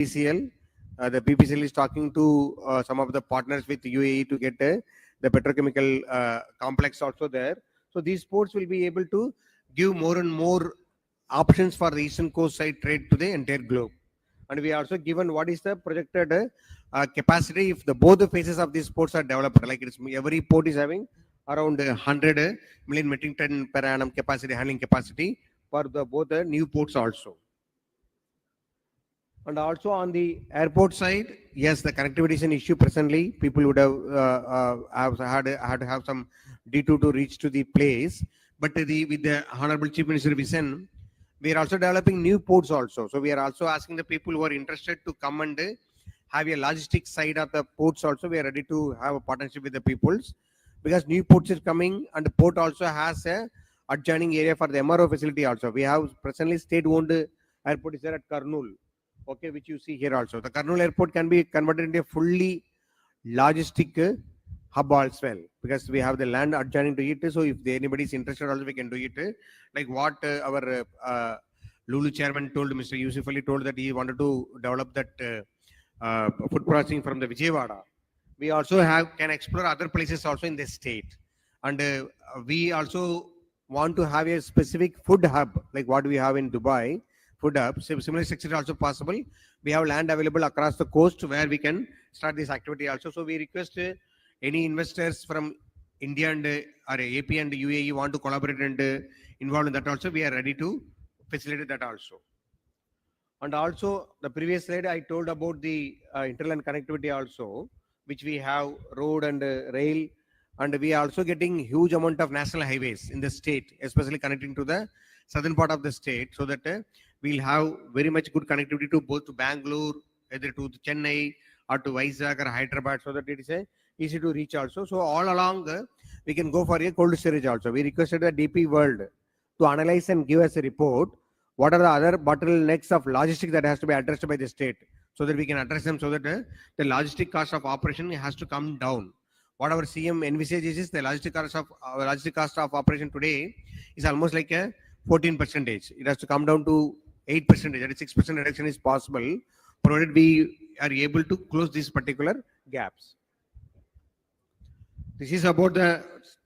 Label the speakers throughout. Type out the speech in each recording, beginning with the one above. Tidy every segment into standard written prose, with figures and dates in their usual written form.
Speaker 1: PCL. The PPCL is talking to some of the partners with UAE to get the petrochemical complex also there. So these ports will be able to give more and more options for the eastern coast side trade to the entire globe. And we are also given what is the projected capacity if the both the phases of these ports are developed. Like it's every port is having around 100 million metric ton per annum capacity, handling capacity for the both the new ports also. And also on the airport side, yes, the connectivity is an issue presently. People would have had to have some detour to reach to the place. But with the Honorable Chief Minister vision, we are also developing new ports also. So we are also asking the people who are interested to come and have a logistics side of the ports also. We are ready to have a partnership with the peoples because new ports is coming, and the port also has a adjoining area for the MRO facility also. We have presently state-owned airport is there at Kurnool. Okay, which you see here also. The Kurnool airport can be converted into a fully logistic hub as well, because we have the land adjoining to it. So if anybody is interested also, we can do it. Like what our Lulu chairman told, Mr. Yusuf Ali told that he wanted to develop that food processing from the Vijayawada. We also can explore other places also in the state. And we also want to have a specific food hub, like what we have in Dubai. Food hub. Similar structure is also possible. We have land available across the coast where we can start this activity also. So we request any investors from India and or AP and UAE want to collaborate and involved in that also. We are ready to facilitate that also. And also the previous slide I told about the interland connectivity also, which we have road and rail, and we are also getting huge amount of national highways in the state, especially connecting to the southern part of the state, so that we'll have very much good connectivity to both to Bangalore, either to Chennai or to Vizag or Hyderabad, so that it is easy to reach also. So all along we can go for a cold storage also. We requested the DP World to analyze and give us a report. What are the other bottlenecks of logistics that has to be addressed by the state, so that we can address them, so that the logistic cost of operation has to come down. What our CM envisages is the logistic cost of operation today is almost like a 14%. It has to come down to 8%. That is 6% reduction is possible, provided we are able to close these particular gaps. This is about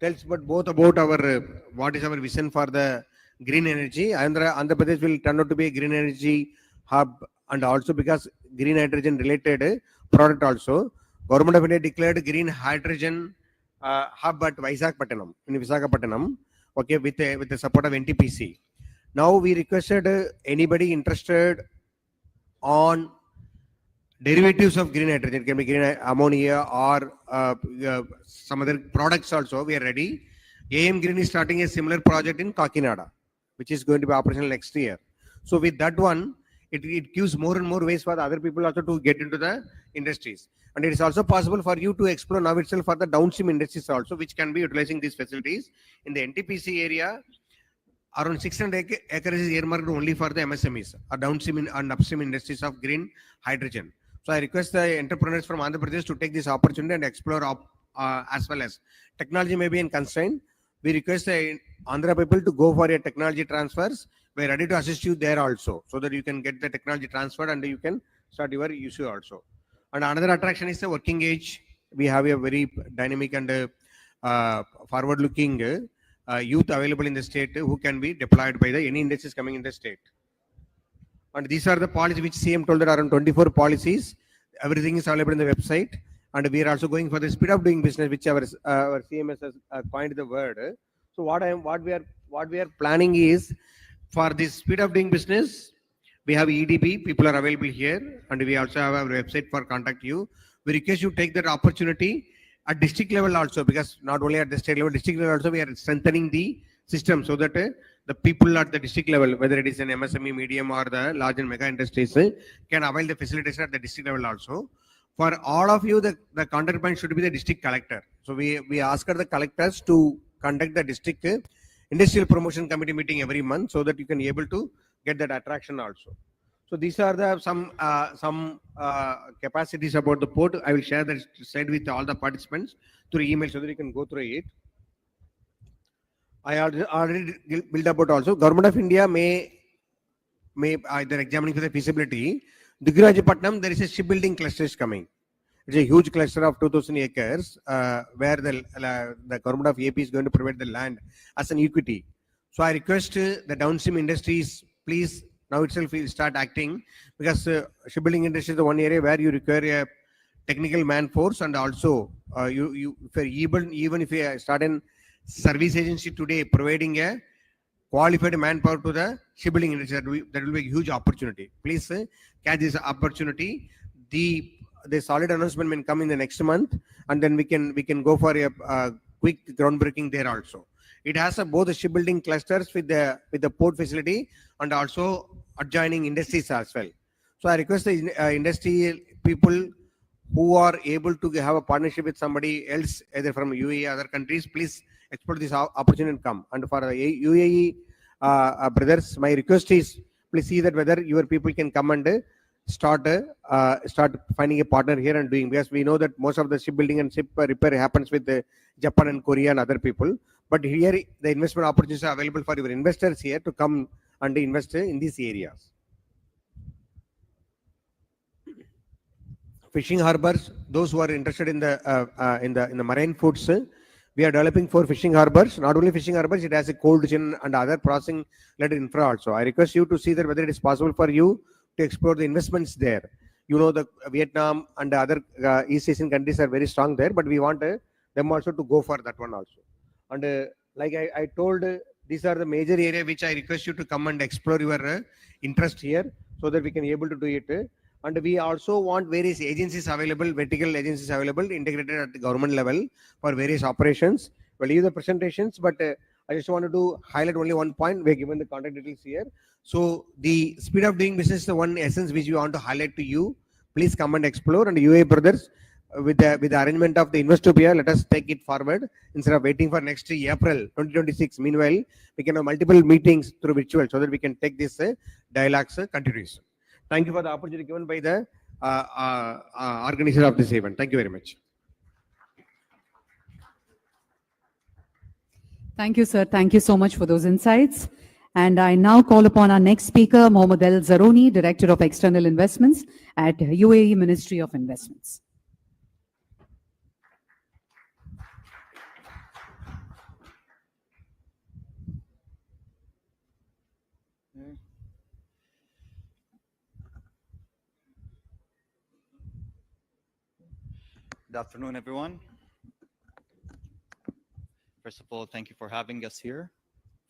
Speaker 1: tells but both about our what is our vision for the green energy. Andhra Pradesh will turn out to be a green energy hub, and also because green hydrogen related product also. Government of India declared green hydrogen hub at Visakhapatnam, in Visakhapatnam, okay, with the support of NTPC. Now we requested anybody interested on derivatives of green hydrogen, it can be green ammonia or some other products also. We are ready. AM Green is starting a similar project in Kakinada, which is going to be operational next year. So with that one, it gives more and more ways for the other people also to get into the industries. And it is also possible for you to explore now itself for the downstream industries also, which can be utilizing these facilities. In the NTPC area, around 600 acres is earmarked only for the MSMEs, or downstream and upstream industries of green hydrogen. So I request the entrepreneurs from Andhra Pradesh to take this opportunity and explore as well as technology may be in constraint. We request the Andhra people to go for a technology transfers. We are ready to assist you there also, so that you can get the technology transferred and you can start your issue also. And another attraction is the working age. We have a very dynamic and forward-looking youth available in the state who can be deployed by any industries coming in the state. And these are the policies which CM told that around 24 policies. Everything is available in the website. And we are also going for the speed of doing business, which our CMS has coined the word. So what we are planning is, for this speed of doing business, we have EDB, people are available here, and we also have our website for contact you. We request you take that opportunity at district level also, because not only at the state level, district level also, we are strengthening the system, so that the people at the district level, whether it is an MSME, medium or the large and mega industries, can avail the facilitation at the district level also. For all of you, the contact point should be the district collector. So we ask the collectors to conduct the district industrial promotion committee meeting every month, so that you can be able to get that attraction also. So these are the some capacities about the port. I will share that slide with all the participants through email, so that you can go through it. I already built about also. Government of India may either examining for the feasibility Duggirajapatnam, there is a shipbuilding cluster is coming. It's a huge cluster of 2,000 acres where the government of AP is going to provide the land as an equity. So I request the downstream industries, please now itself will start acting, because shipbuilding industry is the one area where you require a technical man force, and also you if you're even if you start a service agency today providing a qualified manpower to the shipbuilding industry, that will be a huge opportunity. Please catch this opportunity. The solid announcement will come in the next month, and then we can go for a quick groundbreaking there also. It has both the shipbuilding clusters with the port facility and also adjoining industries as well. So I request the industry people who are able to have a partnership with somebody else, either from UAE or other countries, please explore this opportunity and come. And for UAE brothers, my request is, please see that whether your people can come and start finding a partner here and doing, because we know that most of the shipbuilding and ship repair happens with Japan and Korea and other people. But here the investment opportunities are available for your investors here to come and invest in these areas. Fishing harbors, those who are interested in the marine foods, we are developing 4 fishing harbors. Not only fishing harbors, it has a cold chain and other processing led infra also. I request you to see that whether it is possible for you to explore the investments there. You know, the Vietnam and the other East Asian countries are very strong there, but we want them also to go for that one also. And like I told, these are the major area which I request you to come and explore your interest here, so that we can able to do it. And we also want various agencies available, vertical agencies available, integrated at the government level for various operations. We'll leave the presentations, but I just wanted to highlight only one point. We're given the contact details here. So the speed of doing business is the one essence which we want to highlight to you. Please come and explore. And UAE brothers, with the arrangement of the Investopia, let us take it forward instead of waiting for next April 2026. Meanwhile, we can have multiple meetings through virtual, so that we can take this dialogues continuous. Thank you for the opportunity given by the organizer of this event. Thank you very much.
Speaker 2: Thank you, sir. Thank you so much for those insights. And I now call upon our next speaker, Hon'ble Zaroni, Director of External Investments at UAE Ministry of Investments.
Speaker 3: Good afternoon, everyone. First of all, thank you for having us here,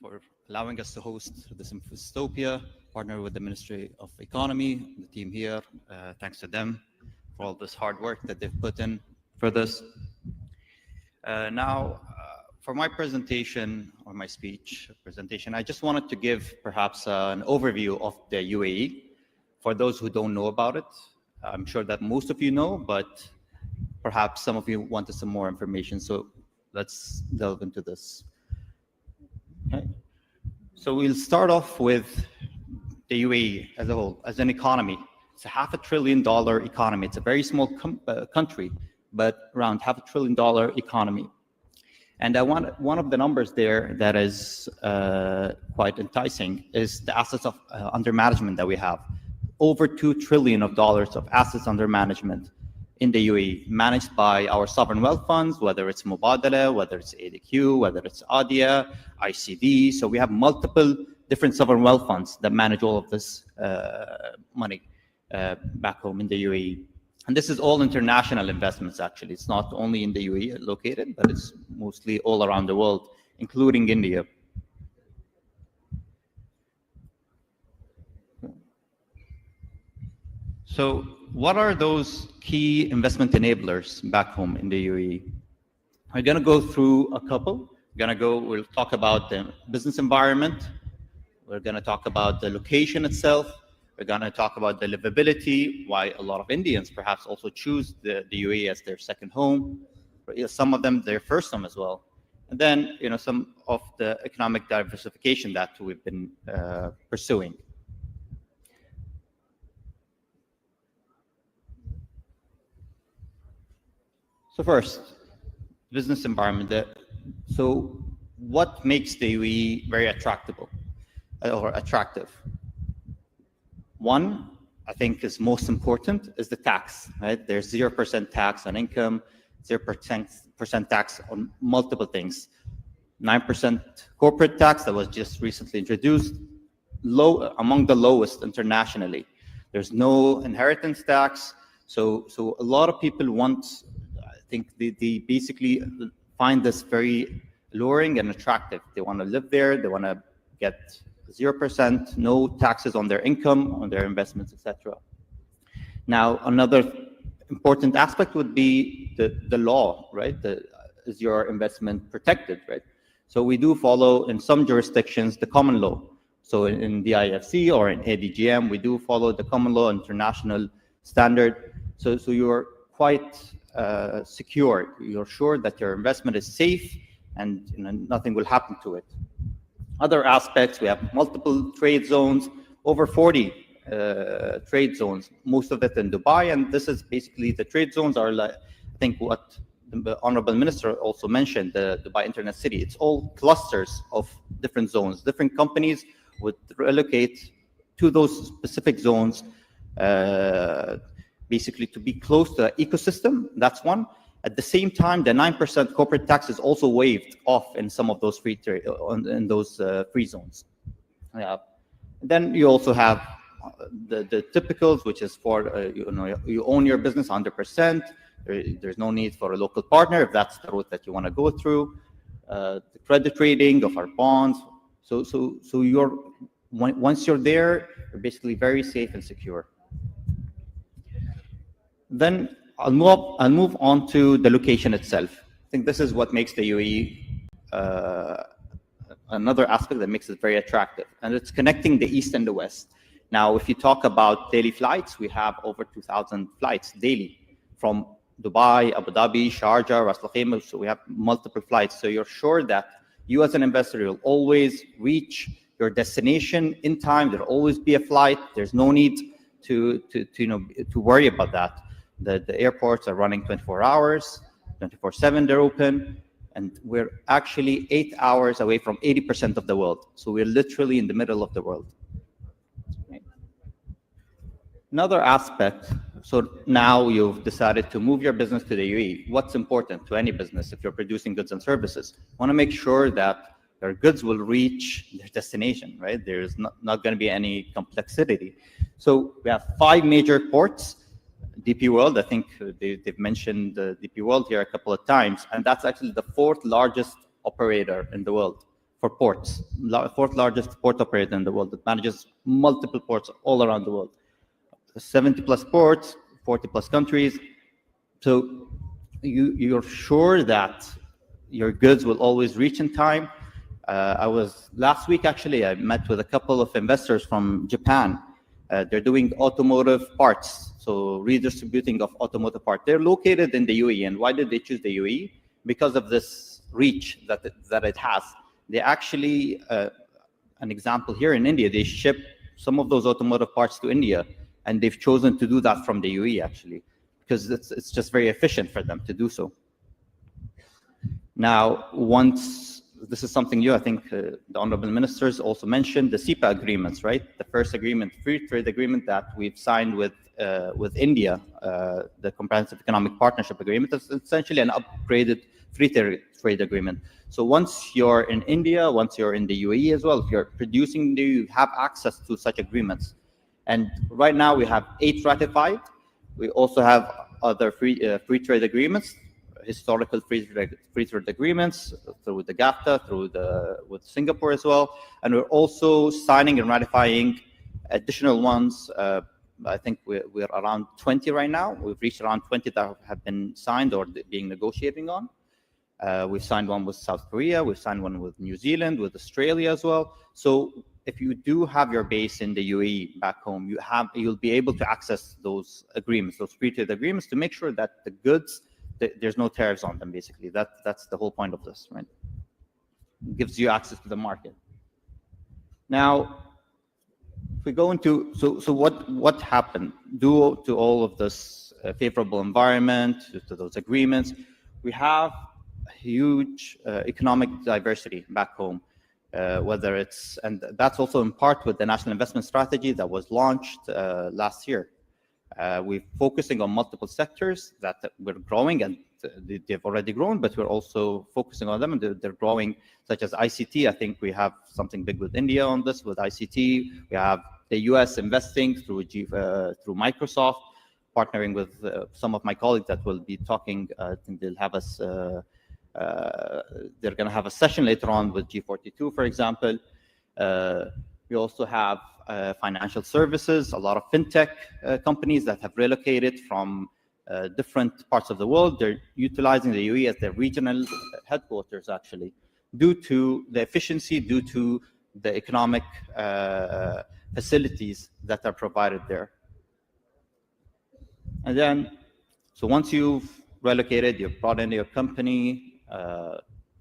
Speaker 3: for allowing us to host this Investopia, partner with the Ministry of Economy, the team here. Thanks to them for all this hard work that they've put in for this. Now, for my presentation, or my speech presentation, I just wanted to give perhaps an overview of the UAE for those who don't know about it. I'm sure that most of you know, but perhaps some of you wanted some more information, so let's delve into this. Okay. So we'll start off with the UAE as a whole, as an economy. It's a $500 billion economy. It's a very small country, but around $500 billion economy. And one of the numbers there that is quite enticing is the assets under management that we have. Over $2 trillion of assets under management in the UAE, managed by our sovereign wealth funds, whether it's Mubadala, whether it's ADQ, whether it's ADIA, ICD. So we have multiple different sovereign wealth funds that manage all of this money back home in the UAE. And this is all international investments, actually. It's not only in the UAE located, but it's mostly all around the world, including India. So what are those key investment enablers back home in the UAE? We're going to go through a couple. We'll talk about the business environment. We're going to talk about the location itself. We're going to talk about the livability, why a lot of Indians perhaps also choose the UAE as their second home. Some of them, their first home as well. And then, some of the economic diversification that we've been pursuing. So first, business environment. So what makes the UAE very attractive? One, I think is most important is the tax, right? There's 0% tax on income, 0% tax on multiple things. 9% corporate tax that was just recently introduced, among the lowest internationally. There's no inheritance tax. So a lot of people I think they basically find this very alluring and attractive. They want to live there. They want to get 0%, no taxes on their income, on their investments, etc. Now, another important aspect would be the law, right? Is your investment protected, right? So we do follow, in some jurisdictions, the common law. So in the IFC or in ADGM, we do follow the common law international standard. So you're quite secure. You're sure that your investment is safe and nothing will happen to it. Other aspects, we have multiple trade zones, over 40 trade zones, most of it in Dubai. And this is basically, the trade zones are like, I think what the Honorable Minister also mentioned, the Dubai Internet City. It's all clusters of different zones. Different companies would relocate to those specific zones, basically to be close to the ecosystem. That's one. At the same time, the 9% corporate tax is also waived off in some of those free zones. Yeah. Then you also have the typicals, which is for you own your business 100%. There's no need for a local partner if that's the route that you want to go through. The credit rating of our bonds. So once you're there, you're basically very safe and secure. Then I'll move on to the location itself. I think this is what makes the UAE another aspect that makes it very attractive, and it's connecting the east and the west. Now, if you talk about daily flights, we have over 2,000 flights daily from Dubai, Abu Dhabi, Sharjah, Ras Al Khaimah. So we have multiple flights. So you're sure that you as an investor will always reach your destination in time. There'll always be a flight. There's no need to worry about that. The airports are running 24 hours, 24/7 they're open, and we're actually 8 hours away from 80% of the world. So we're literally in the middle of the world. Another aspect, so now you've decided to move your business to the UAE. What's important to any business if you're producing goods and services? You want to make sure that your goods will reach their destination, right? There's not going to be any complexity. So we have 5 major ports. DP World, I think they've mentioned DP World here a couple of times, and that's actually the 4th largest operator in the world for ports, 4th largest port operator in the world that manages multiple ports all around the world. 70 plus ports, 40 plus countries. So you're sure that your goods will always reach in time. Last week, actually, I met with a couple of investors from Japan. They're doing automotive parts, so redistributing of automotive parts. They're located in the UAE. And why did they choose the UAE? Because of this reach that it has. They actually, an example here in India, they ship some of those automotive parts to India, and they've chosen to do that from the UAE, actually, because it's just very efficient for them to do so. Now, this is something new, I think the Honorable Ministers also mentioned, the CEPA agreements, right? The first agreement, free trade agreement that we've signed with India, the Comprehensive Economic Partnership Agreement. It's essentially an upgraded free trade agreement. So once you're in India, once you're in the UAE as well, if you're producing, you have access to such agreements. And right now we have 8 ratified. We also have other free trade agreements, historical free trade agreements through the GAFTA, with Singapore as well. And we're also signing and ratifying additional ones. I think we're around 20 right now. We've reached around 20 that have been signed or being negotiating on. We've signed one with South Korea. We've signed one with New Zealand, with Australia as well. So if you do have your base in the UAE back home, you'll be able to access those agreements, those free trade agreements, to make sure that the goods, there's no tariffs on them, basically. That's the whole point of this, right? It gives you access to the market. Now, if we go into, so what happened due to all of this favorable environment, to those agreements? We have a huge economic diversity back home. whether it's, and that's also in part with the national investment strategy that was launched last year. We're focusing on multiple sectors that we're growing, and they've already grown, but we're also focusing on them, and they're growing, such as ICT. I think we have something big with India on this, with ICT. We have the US investing through Microsoft, partnering with some of my colleagues that will be talking. I think they'll have us, they're going to have a session later on with G42, for example. We also have financial services, a lot of fintech companies that have relocated from different parts of the world. They're utilizing the UAE as their regional headquarters, actually, due to the efficiency, due to the economic facilities that are provided there. And then, so once you've relocated, you've brought in your company,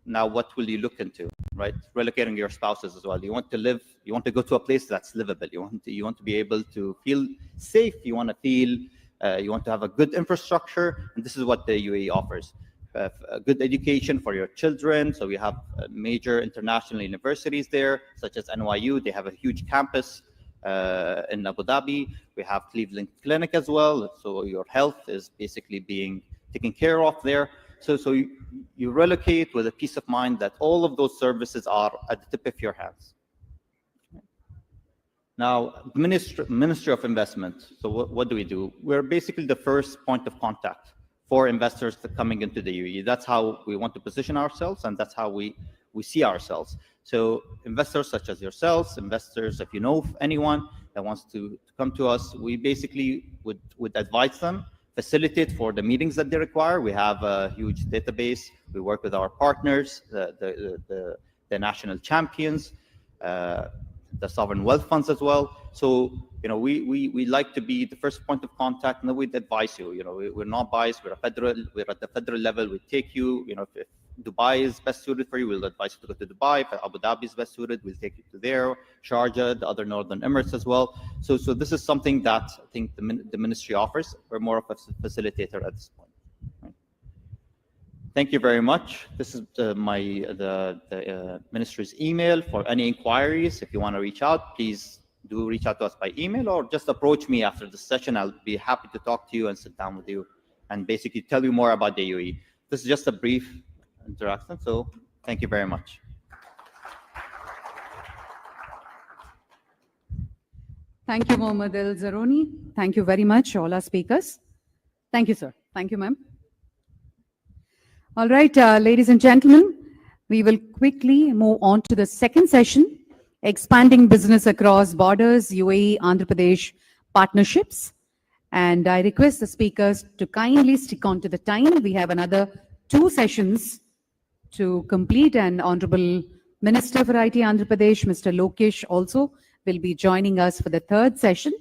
Speaker 3: now what will you look into, right? Relocating your spouses as well. You want to live, you want to go to a place that's livable. You want to be able to feel safe. You want to feel, you want to have a good infrastructure. And this is what the UAE offers. A good education for your children. So we have major international universities there, such as NYU. They have a huge campus in Abu Dhabi. We have Cleveland Clinic as well. So your health is basically being taken care of there. So you relocate with a peace of mind that all of those services are at the tip of your hands. Now, Ministry of Investment. So what do we do? We're basically the first point of contact for investors that coming into the UAE. That's how we want to position ourselves, and that's how we see ourselves. So investors such as yourselves, investors, if you know of anyone that wants to come to us, we basically would advise them, facilitate for the meetings that they require. We have a huge database. We work with our partners, the national champions, the sovereign wealth funds as well. So, you know, we like to be the first point of contact, and then we'd advise you. You know, we're not biased. We're at the federal level. We take you. You know, if Dubai is best suited for you, we'll advise you to go to Dubai. If Abu Dhabi is best suited, we'll take you to there. Sharjah, the other Northern Emirates as well. So this is something that I think the ministry offers. We're more of a facilitator at this point. Right. Thank you very much. This is the ministry's email for any inquiries. If you want to reach out, please do reach out to us by email, or just approach me after the session. I'll be happy to talk to you and sit down with you and basically tell you more about the UAE. This is just a brief interaction, so thank you very much.
Speaker 2: Thank you, Hon'ble Zaroni. Thank you very much, all our speakers. Thank you, sir. Thank you, ma'am. All right, ladies and gentlemen, we will quickly move on to the second session, expanding business across borders, UAE, Andhra Pradesh partnerships. And I request the speakers to kindly stick on to the time. We have another 2 sessions to complete, and Honorable Minister for IT Andhra Pradesh, Mr. Lokesh, also will be joining us for the 3rd session.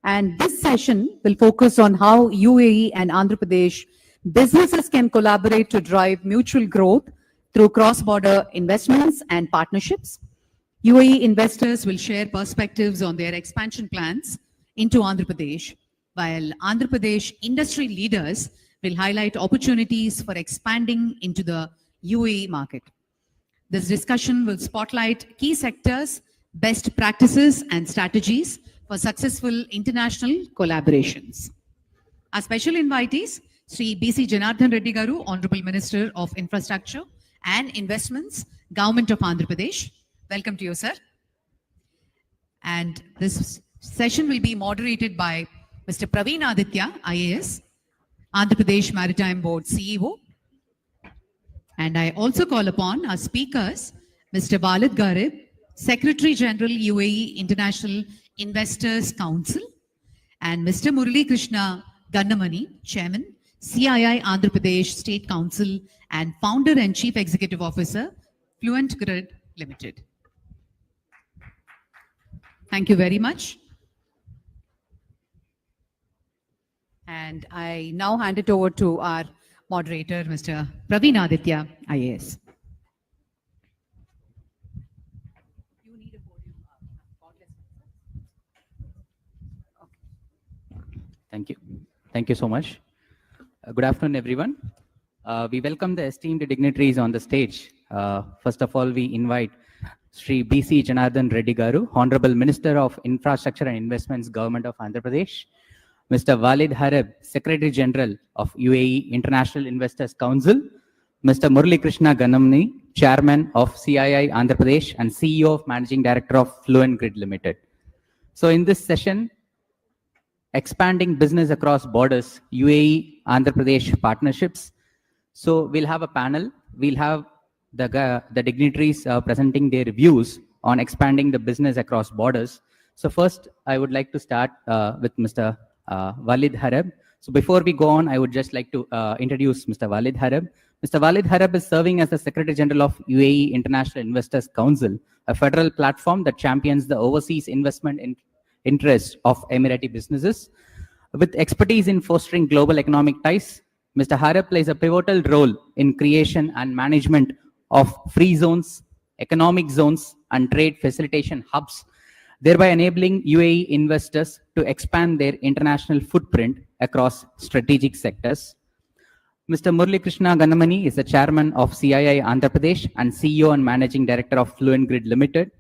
Speaker 2: And this session will focus on how UAE and Andhra Pradesh businesses can collaborate to drive mutual growth through cross-border investments and partnerships. UAE investors will share perspectives on their expansion plans into Andhra Pradesh, while Andhra Pradesh industry leaders will highlight opportunities for expanding into the UAE market. This discussion will spotlight key sectors, best practices and strategies for successful international collaborations. Our special invitees, Sri B.C. Janardhan Reddy Garu, Honorable Minister of Infrastructure and Investments, Government of Andhra Pradesh. Welcome to you, sir. And this session will be moderated by Mr. Praveen Aditya, IAS, Andhra Pradesh Maritime Board CEO. And I also call upon our speakers, Mr. Walid Garib, Secretary General UAE International Investors Council, and Mr. Murali Krishna Gannamani, Chairman, CII Andhra Pradesh State Council and Founder and Chief Executive Officer, Fluent Grid Limited. Thank you very much. And I now hand it over to our moderator, Mr. Praveen Aditya, IAS.
Speaker 4: Thank you. Thank you so much. Good afternoon, everyone. We welcome the esteemed dignitaries on the stage. First of all, we invite Shri BC Janardhan Reddy Garu, Hon'ble Minister of Infrastructure and Investments, Government of Andhra Pradesh, Mr. Walid Hareb, Secretary General of UAE International Investors Council, Mr. Murali Krishna Ganamni, Chairman of CII Andhra Pradesh and CEO of Managing Director of Fluent Grid Limited. So in this session, expanding business across borders, UAE, Andhra Pradesh partnerships. So we'll have a panel. We'll have the dignitaries presenting their views on expanding the business across borders. So first, I would like to start with Mr. Walid Hareb. So before we go on, I would just like to introduce Mr. Walid Hareb. Mr. Walid Hareb is serving as the Secretary General of UAE International Investors Council, a federal platform that champions the overseas investment interests of Emirati businesses. With expertise in fostering global economic ties, Mr. Hareb plays a pivotal role in creation and management of free zones, economic zones, and trade facilitation hubs, thereby enabling UAE investors to expand their international footprint across strategic sectors. Mr. Murali Krishna Ganamani is the Chairman of CII Andhra Pradesh and CEO and Managing Director of Fluent Grid Limited.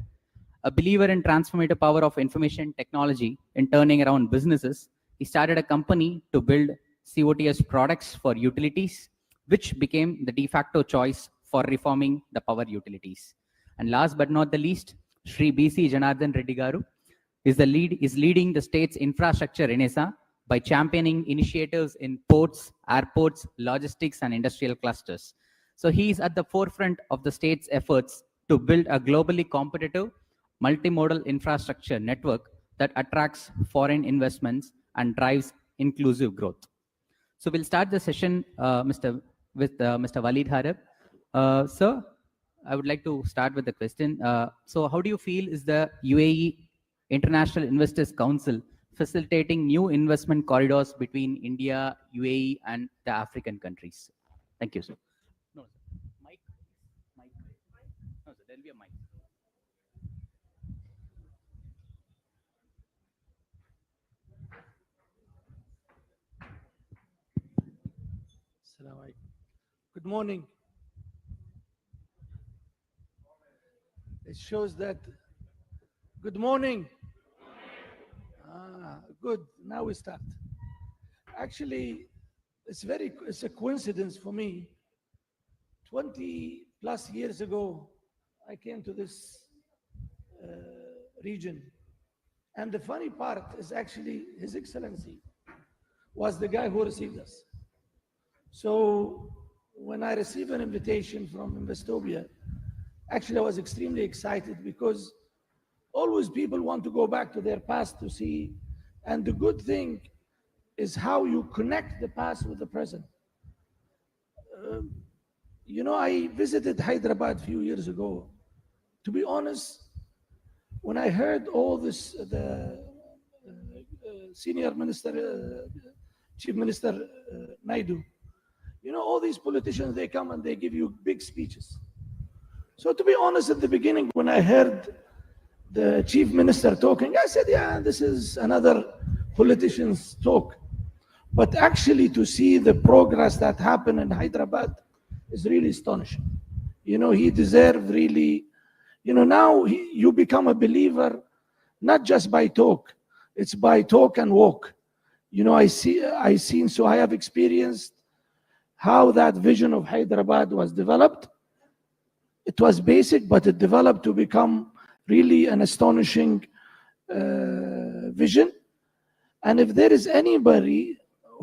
Speaker 4: A believer in transformative power of information technology in turning around businesses, he started a company to build COTS products for utilities, which became the de facto choice for reforming the power utilities. And last but not the least, Shri BC Janardhan Reddy Garu is leading the state's infrastructure renaissance by championing initiatives in ports, airports, logistics, and industrial clusters. So he is at the forefront of the state's efforts to build a globally competitive multimodal infrastructure network that attracts foreign investments and drives inclusive growth. So we'll start the session, Mr. Walid Hareb. Sir, I would like to start with the question. So how do you feel is the UAE International Investors Council facilitating new investment corridors between India, UAE, and the African countries? Thank you, sir. No, sir. Mic. No, sir, there'll be a mic.
Speaker 5: Good morning. It shows that. Good morning. Good. Now we start. Actually, it's a coincidence for me. 20 plus years ago, I came to this region. And the funny part is actually His Excellency was the guy who received us. So when I received an invitation from INVESTOPIA, actually I was extremely excited because always people want to go back to their past to see. And the good thing is how you connect the past with the present. You know, I visited Hyderabad a few years ago. To be honest, when I heard all this, the senior minister, Chief Minister Naidu, you know, all these politicians, they come and they give you big speeches. So to be honest, at the beginning, when I heard the Chief Minister talking, I said, yeah, this is another politician's talk. But actually to see the progress that happened in Hyderabad is really astonishing. You know, he deserved really, you know, now you become a believer, not just by talk, it's by talk and walk. You know, I have experienced how that vision of Hyderabad was developed. It was basic, but it developed to become really an astonishing vision. And if there is anybody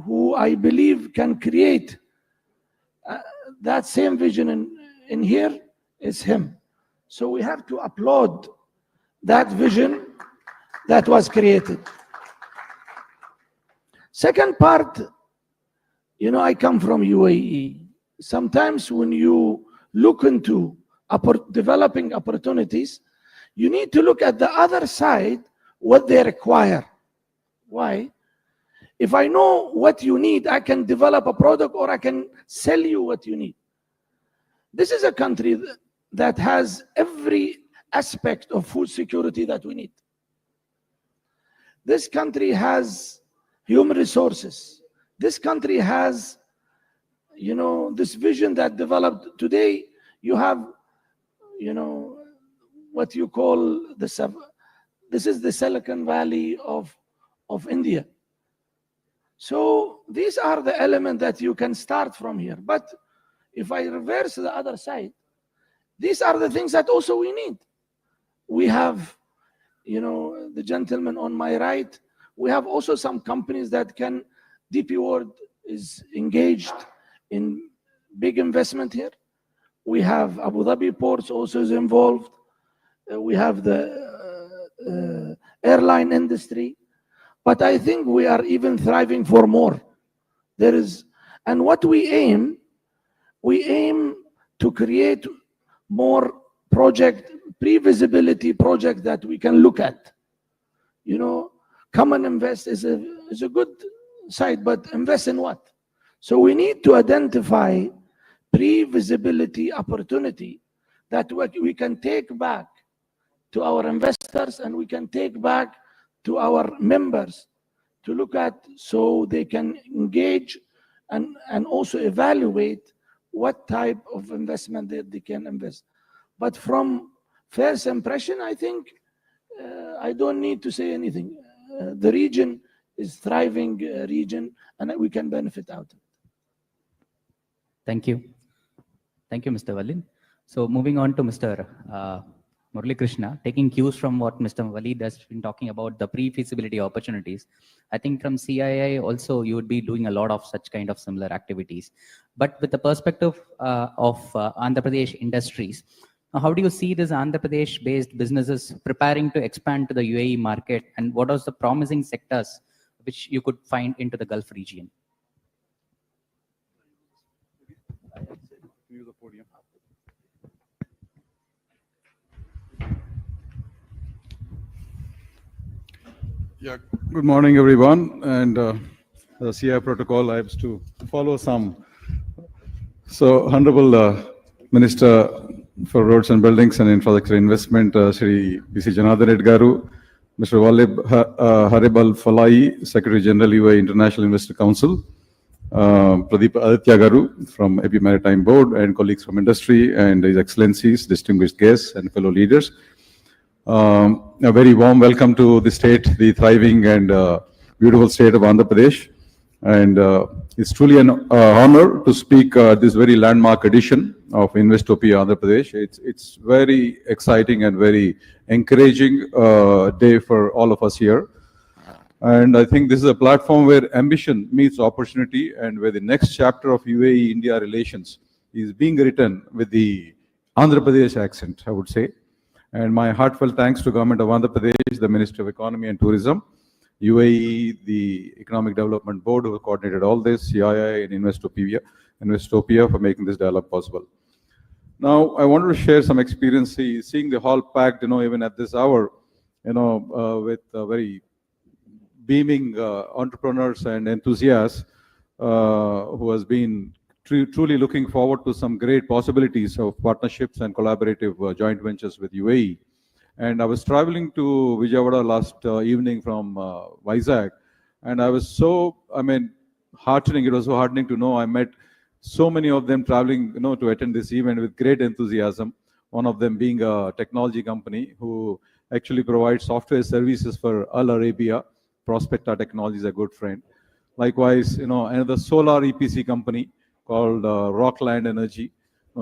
Speaker 5: who I believe can create that same vision in here, is him. So we have to applaud that vision that was created. Second part, you know, I come from UAE. Sometimes when you look into developing opportunities, you need to look at the other side, what they require. Why? If I know what you need, I can develop a product or I can sell you what you need. This is a country that has every aspect of food security that we need. This country has human resources. This country has, you know, this vision that developed. Today, you have, you know, what you call this is the Silicon Valley of India. So these are the elements that you can start from here. But if I reverse the other side, these are the things that also we need. We have, the gentleman on my right, we have also some companies that can, DP World is engaged in big investment here. We have Abu Dhabi Ports also is involved. We have the airline industry. But I think we are even thriving for more. And what we aim to create more pre-visibility project that we can look at. Come and invest is a good side, but invest in what? So we need to identify pre-visibility opportunity that we can take back to our investors and we can take back to our members to look at, so they can engage and also evaluate what type of investment they can invest. But from first impression, I think I don't need to say anything. The region is thriving region, and we can benefit out of it.
Speaker 4: Thank you. Thank you, Mr. Walid. So moving on to Mr. Murali Krishna, taking cues from what Mr. Walid has been talking about, the pre-feasibility opportunities. I think from CII also you would be doing a lot of such kind of similar activities. But with the perspective of Andhra Pradesh industries, how do you see these Andhra Pradesh-based businesses preparing to expand to the UAE market, and what are the promising sectors which you could find into the Gulf region?
Speaker 6: Yeah, good morning, everyone. And the CI protocol, I have to follow some. So, Honorable Minister for Roads and Buildings and Infrastructure Investment, Shri B.C. Janardhan Reddy Garu, Mr. Harib Al-Falai, Secretary General, UAE International Investor Council, Pradeep Aditya Garu from AP Maritime Board, and colleagues from industry, and His Excellencies, distinguished guests, and fellow leaders. A very warm welcome to the state, the thriving and beautiful state of Andhra Pradesh. And it's truly an honor to speak this very landmark edition of Investopia Andhra Pradesh. It's very exciting and very encouraging day for all of us here. And I think this is a platform where ambition meets opportunity, and where the next chapter of UAE-India relations is being written with the Andhra Pradesh accent, I would say. And my heartfelt thanks to Government of Andhra Pradesh, the Ministry of Economy and Tourism, UAE, the Economic Development Board, who coordinated all this, CII and Investopia for making this dialogue possible. Now, I wanted to share some experience, seeing the hall packed, even at this hour, with very beaming entrepreneurs and enthusiasts who has been truly looking forward to some great possibilities of partnerships and collaborative joint ventures with UAE. And I was traveling to Vijayawada last evening from Vizag, and I was heartening. It was so heartening to know I met so many of them traveling, to attend this event with great enthusiasm. One of them being a technology company who actually provides software services for Al Arabia. Prospecta Technologies, a good friend. Likewise, another solar EPC company called Rockland Energy.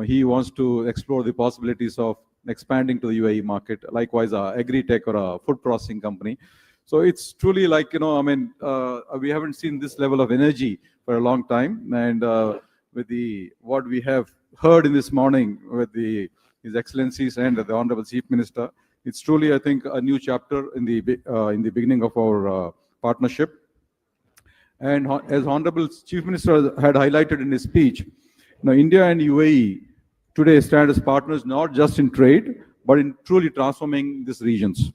Speaker 6: He wants to explore the possibilities of expanding to the UAE market. Likewise, agri-tech or a food processing company. So it's truly like, we haven't seen this level of energy for a long time. And with what we have heard in this morning with His Excellencies and the Honorable Chief Minister, it's truly, I think, a new chapter in the beginning of our partnership. And as Honorable Chief Minister had highlighted in his speech, India and UAE today stand as partners not just in trade, but in truly transforming these regions.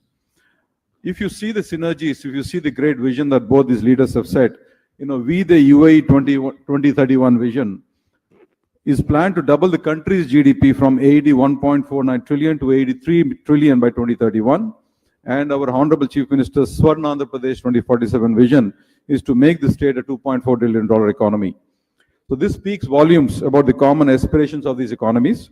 Speaker 6: If you see the synergies, if you see the great vision that both these leaders have set, we, the UAE 2031 vision, is planned to double the country's GDP from AED 1.49 trillion to AED 3 trillion by 2031. And our Honorable Chief Minister's Swarna Andhra Pradesh 2047 vision is to make the state a $2.4 trillion economy. So this speaks volumes about the common aspirations of these economies.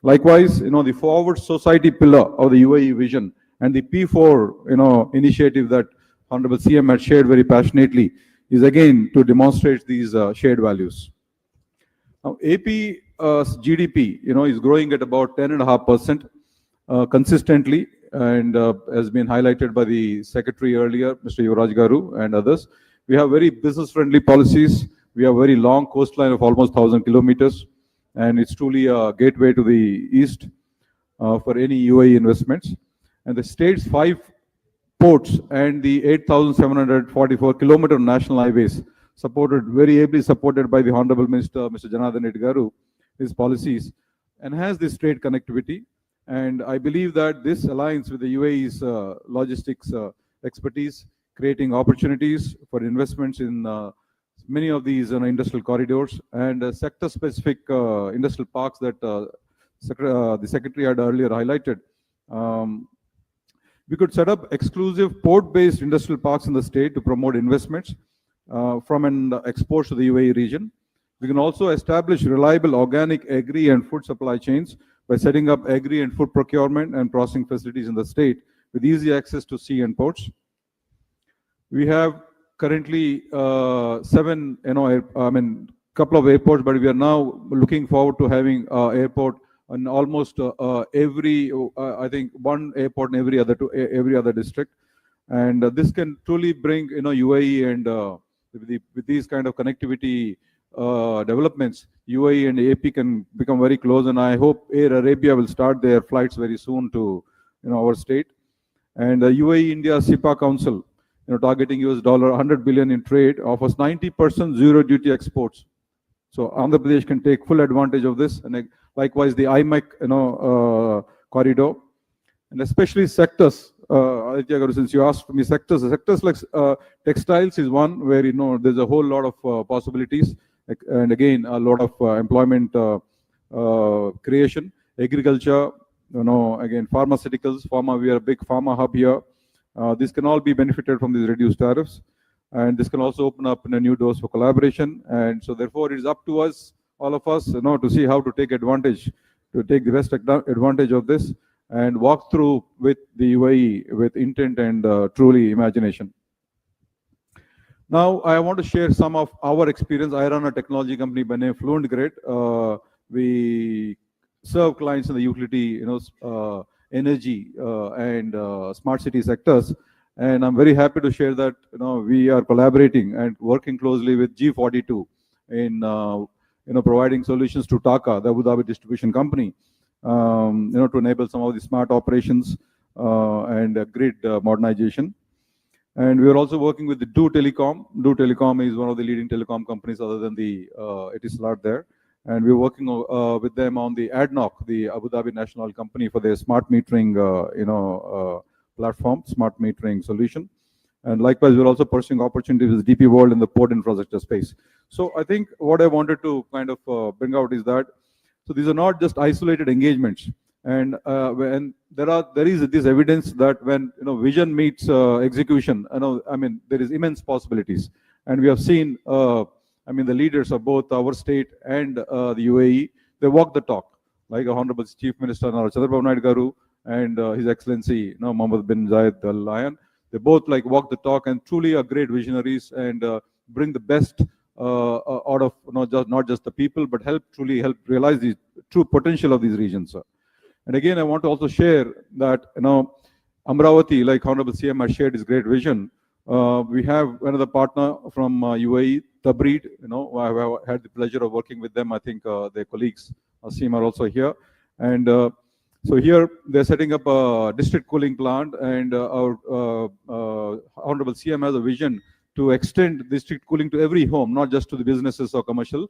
Speaker 6: Likewise, the forward society pillar of the UAE vision and the P4, initiative that Honorable CM had shared very passionately is again to demonstrate these shared values. Now, AP's GDP, is growing at about 10.5% consistently, and has been highlighted by the secretary earlier, Mr. Yuvraj Garu and others. We have very business-friendly policies. We have very long coastline of almost 1,000 kilometers, and it's truly a gateway to the east for any UAE investments. And the state's 5 ports and the 8,744 kilometer national highways very ably supported by the Honorable Minister, Mr. Janardhan Reddy Garu, his policies, enhance this trade connectivity. And I believe that this aligns with the UAE's logistics expertise, creating opportunities for investments in many of these industrial corridors and sector-specific industrial parks that the Secretary had earlier highlighted. We could set up exclusive port-based industrial parks in the state to promote investments from and exports to the UAE region. We can also establish reliable organic, agri and food supply chains by setting up agri and food procurement and processing facilities in the state with easy access to sea and ports. We have currently 7, couple of airports, but we are now looking forward to having airport in almost every, I think, one airport in every other district, and this can truly bring UAE and with these kind of connectivity developments, UAE and AP can become very close, and I hope Air Arabia will start their flights very soon to our state. And the UAE India SIPA Council, targeting $100 billion in trade, offers 90% zero duty exports. So Andhra Pradesh can take full advantage of this, and likewise the IMEC corridor, and especially sectors. Aditya Garu, since you asked me sectors like textiles is one where there's a whole lot of possibilities, and again a lot of employment creation. Agriculture, again pharmaceuticals, pharma. We are a big pharma hub here. This can all be benefited from these reduced tariffs, and this can also open up new doors for collaboration. And so therefore it is up to us, all of us, to see how to take the best advantage of this and walk through with the UAE with intent and truly imagination. Now I want to share some of our experience. I run a technology company by name Fluent Grid. We serve clients in the utility, energy and smart city sectors, and I'm very happy to share that we are collaborating and working closely with G42 in providing solutions to TAQA, the Abu Dhabi distribution company, to enable some of the smart operations and grid modernization. And we are also working with the Do Telecom. Do Telecom is one of the leading telecom companies other than the Etisalat there. And we're working with them on the ADNOC, the Abu Dhabi national company, for their smart metering, platform, smart metering solution. And likewise, we're also pursuing opportunities with DP World in the port infrastructure space. So I think what I wanted to kind of bring out is that, so these are not just isolated engagements. And when there is this evidence that when vision meets execution, there is immense possibilities. And we have seen, the leaders of both our state and the UAE, they walk the talk, like Honorable Chief Minister Nara Lokesh Garu and His Excellency Mohammed bin Zayed Al Nahyan. They both walk the talk and truly are great visionaries and bring the best out of not just the people, but truly help realize the true potential of these regions. And again, I want to also share that Amravati, like Honorable CM has shared his great vision. We have another partner from UAE, Tabreed. I have had the pleasure of working with them. I think their colleagues, Asim, are also here. And so here they're setting up a district cooling plant, and our Honorable CM has a vision to extend district cooling to every home, not just to the businesses or commercial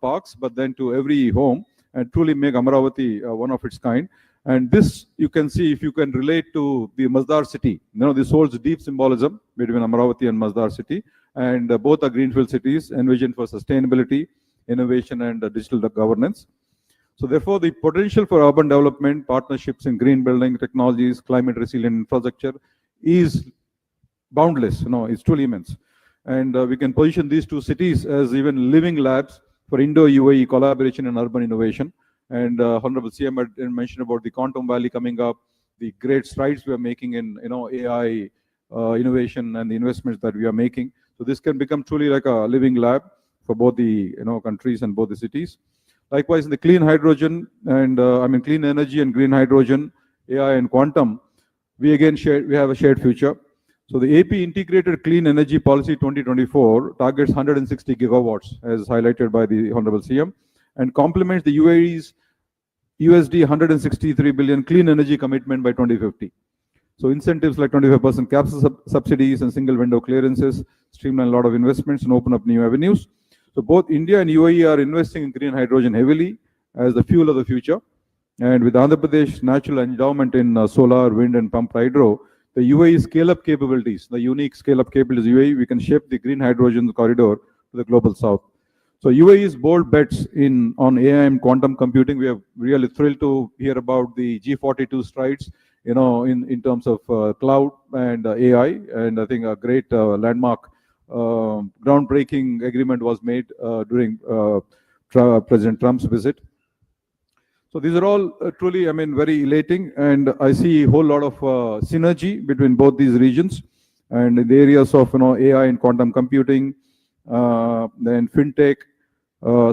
Speaker 6: parks, but then to every home, and truly make Amravati one of its kind. And this you can see if you can relate to the Masdar city. This holds deep symbolism between Amravati and Masdar city, and both are greenfield cities envisioned for sustainability, innovation, and digital governance. So therefore, the potential for urban development, partnerships in green building technologies, climate resilient infrastructure is boundless. It's truly immense. And we can position these two cities as even living labs for Indo-UAE collaboration and urban innovation. And Honorable CM had mentioned about the Quantum Valley coming up, the great strides we are making in AI innovation and the investments that we are making. So this can become truly like a living lab for both the countries and both the cities. Likewise, in the clean hydrogen and clean energy and green hydrogen, AI and quantum, we have a shared future. So the AP Integrated Clean Energy Policy 2024 targets 160 gigawatts, as highlighted by the Honorable CM, and complements the UAE's USD 163 billion clean energy commitment by 2050. So incentives like 25% caps subsidies and single window clearances streamline a lot of investments and open up new avenues. So both India and UAE are investing in green hydrogen heavily as the fuel of the future. And with Andhra Pradesh natural endowment in solar, wind, and pumped hydro, the UAE scale-up capabilities, the unique scale-up capabilities of UAE, we can shape the green hydrogen corridor to the global south. So UAE's bold bets on AI and quantum computing. We are really thrilled to hear about the G42 strides, in terms of cloud and AI. And I think a great landmark groundbreaking agreement was made during President Trump's visit. So these are all truly, very elating, and I see a whole lot of synergy between both these regions, and in the areas of AI and quantum computing, then fintech,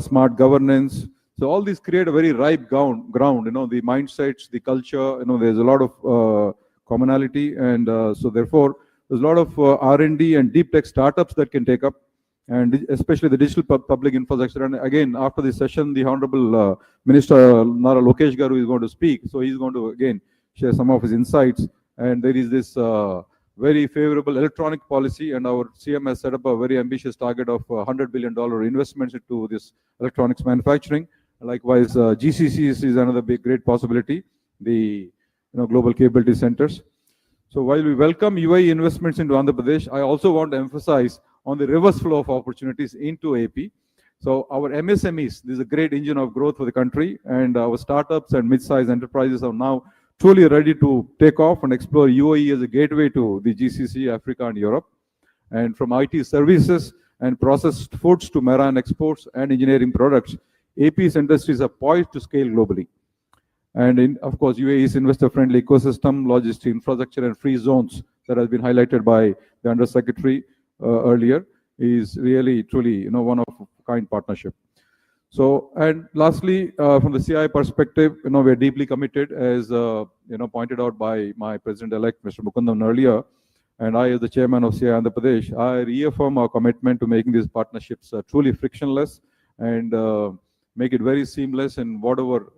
Speaker 6: smart governance. So all these create a very ripe ground. The mindsets, the culture. There's a lot of commonality, and so therefore there's a lot of R&D and deep tech startups that can take up, and especially the digital public infrastructure. And again, after this session, the Honorable Minister Nara Lokesh Garu is going to speak. So he's going to again share some of his insights. And there is this very favorable electronic policy, and our CM has set up a very ambitious target of $100 billion investments into this electronics manufacturing. Likewise, GCCs is another great possibility, the global capability centers. So while we welcome UAE investments into Andhra Pradesh, I also want to emphasize on the reverse flow of opportunities into AP. So our MSMEs, this is a great engine of growth for the country, and our startups and mid-sized enterprises are now truly ready to take off and explore UAE as a gateway to the GCC, Africa, and Europe. And from IT services and processed foods to marine exports and engineering products, AP's industries are poised to scale globally. And of course, UAE's investor-friendly ecosystem, logistic infrastructure, and free zones that has been highlighted by the Under Secretary earlier is really, truly, one of a kind partnership. So, and lastly, from the CI perspective, we are deeply committed, as pointed out by my President-elect, Mr. Mukundam, earlier, and I, as the Chairman of CI Andhra Pradesh, I reaffirm our commitment to making these partnerships truly frictionless and make it very seamless in whatever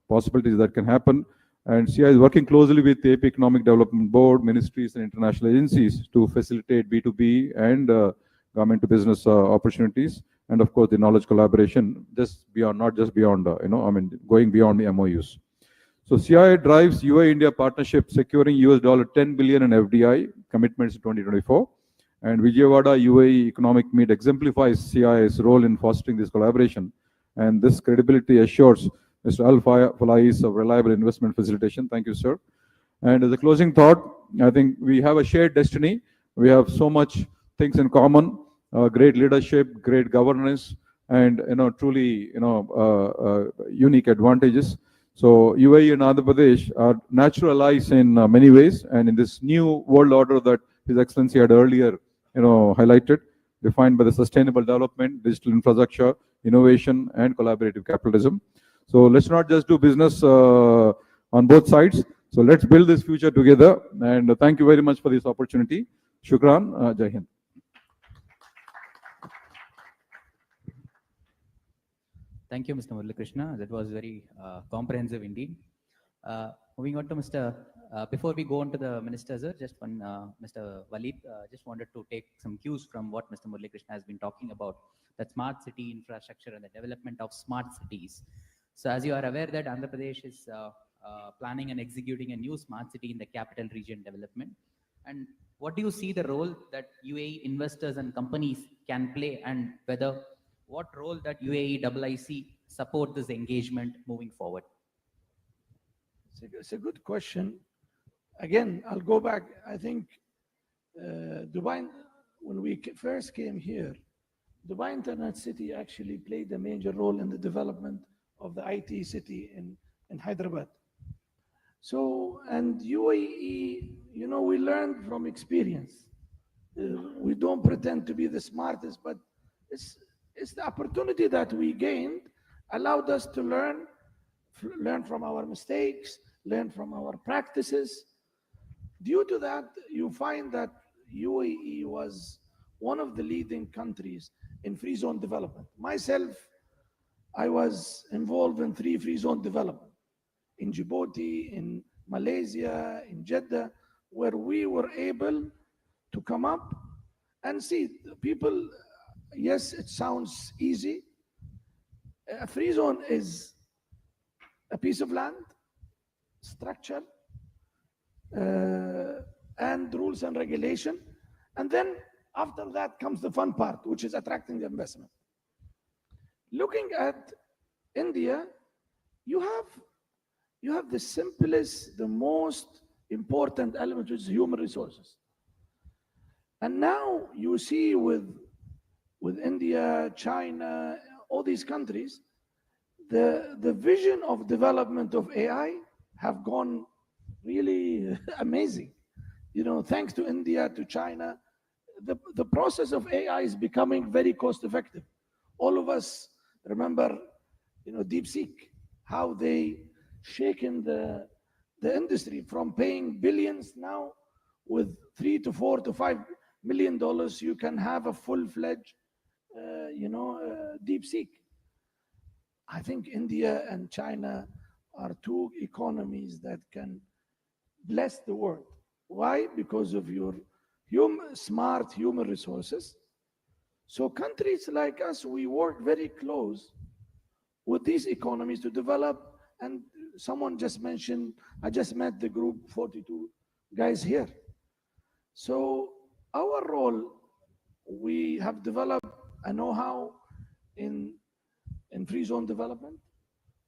Speaker 6: possibilities that can happen. And CI is working closely with the AP Economic Development Board, ministries, and international agencies to facilitate B2B and government to business opportunities, and of course the knowledge collaboration, not just beyond, going beyond the MOUs. So CI drives UAE-India partnership, securing $10 billion in FDI commitments in 2024. And Vijayawada UAE Economic Meet exemplifies CI's role in fostering this collaboration. And this credibility assures Mr. Al-Falais of reliable investment facilitation. Thank you, sir. And as a closing thought, I think we have a shared destiny. We have so much things in common, great leadership, great governance, and truly unique advantages. So UAE and Andhra Pradesh are natural allies in many ways, and in this new world order that His Excellency had earlier highlighted, defined by the sustainable development, digital infrastructure, innovation, and collaborative capitalism. So let's not just do business on both sides. So let's build this future together. And thank you very much for this opportunity. Shukran. Jai Hind.
Speaker 4: Thank you, Mr. Murali Krishna. That was very comprehensive indeed. Moving on to Mr. Before we go on to the minister, sir, just one, Mr. Walid, just wanted to take some cues from what Mr. Murali Krishna has been talking about, the smart city infrastructure and the development of smart cities. So as you are aware that Andhra Pradesh is planning and executing a new smart city in the capital region development. And what do you see the role that UAE investors and companies can play, and what role that UAE support this engagement moving forward?
Speaker 5: It's a good question. Again, I'll go back. I think Dubai, when we first came here, Dubai Internet City actually played a major role in the development of the IT city in Hyderabad. So, and UAE, you know, we learned from experience. We don't pretend to be the smartest, but it's the opportunity that we gained allowed us to learn from our mistakes, learn from our practices. Due to that, you find that UAE was one of the leading countries in free zone development. Myself, I was involved in 3 free zone development in Djibouti, in Malaysia, in Jeddah, where we were able to come up and see people. Yes, it sounds easy. A free zone is a piece of land, structure, and rules and regulation. And then after that comes the fun part, which is attracting the investment. Looking at India, you have the simplest, the most important element, which is human resources. And now you see with India, China, all these countries, the vision of development of AI have gone really amazing. You know, thanks to India, to China, the process of AI is becoming very cost effective. All of us remember, you know, DeepSeek, how they shaken the industry from paying billions. Now with $3 to $4 to $5 million, you can have a full-fledged, DeepSeek. I think India and China are 2 economies that can bless the world. Why? Because of your smart human resources. So countries like us, we work very close with these economies to develop. And someone just mentioned, I just met the group 42 guys here. So our role, we have developed a know-how in free zone development.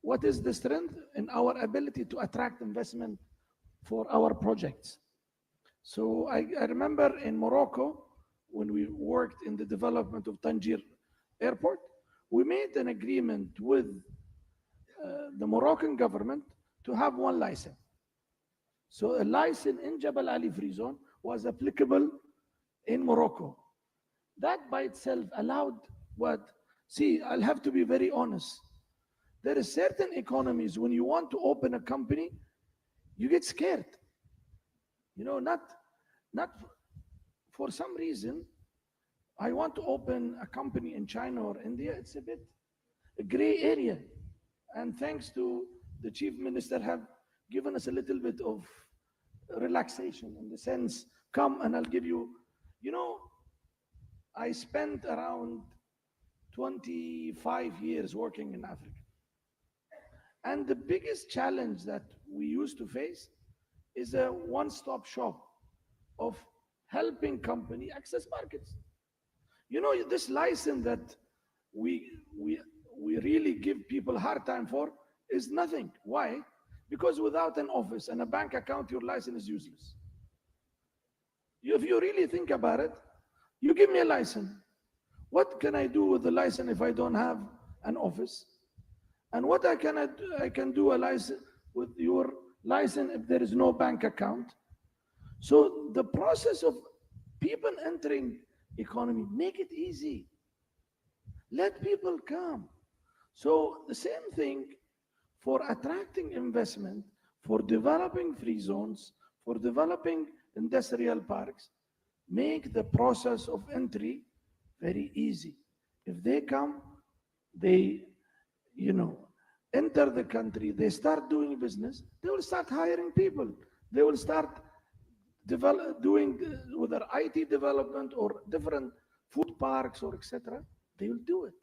Speaker 5: What is the strength in our ability to attract investment for our projects? So I remember in Morocco, when we worked in the development of Tangier Airport, we made an agreement with the Moroccan government to have 1 license. So a license in Jebel Ali Free Zone was applicable in Morocco. That by itself allowed what? See, I'll have to be very honest. There are certain economies, when you want to open a company, you get scared. You know, not for some reason, I want to open a company in China or India, it's a bit a gray area. And thanks to the chief minister have given us a little bit of relaxation in the sense, come and I'll give you, you know, I spent around 25 years working in Africa. And the biggest challenge that we used to face is a one-stop shop of helping company access markets. You know, this license that we really give people a hard time for is nothing. Why? Because without an office and a bank account, your license is useless. If you really think about it, you give me a license. What can I do with the license if I don't have an office? And what I can do a license with your license if there is no bank account? So the process of people entering economy, make it easy. Let people come. So the same thing for attracting investment, for developing free zones, for developing industrial parks, make the process of entry very easy. If they come, they, you know, enter the country, they start doing business, they will start hiring people. They will start doing whether IT development or different food parks or etc. They will do it.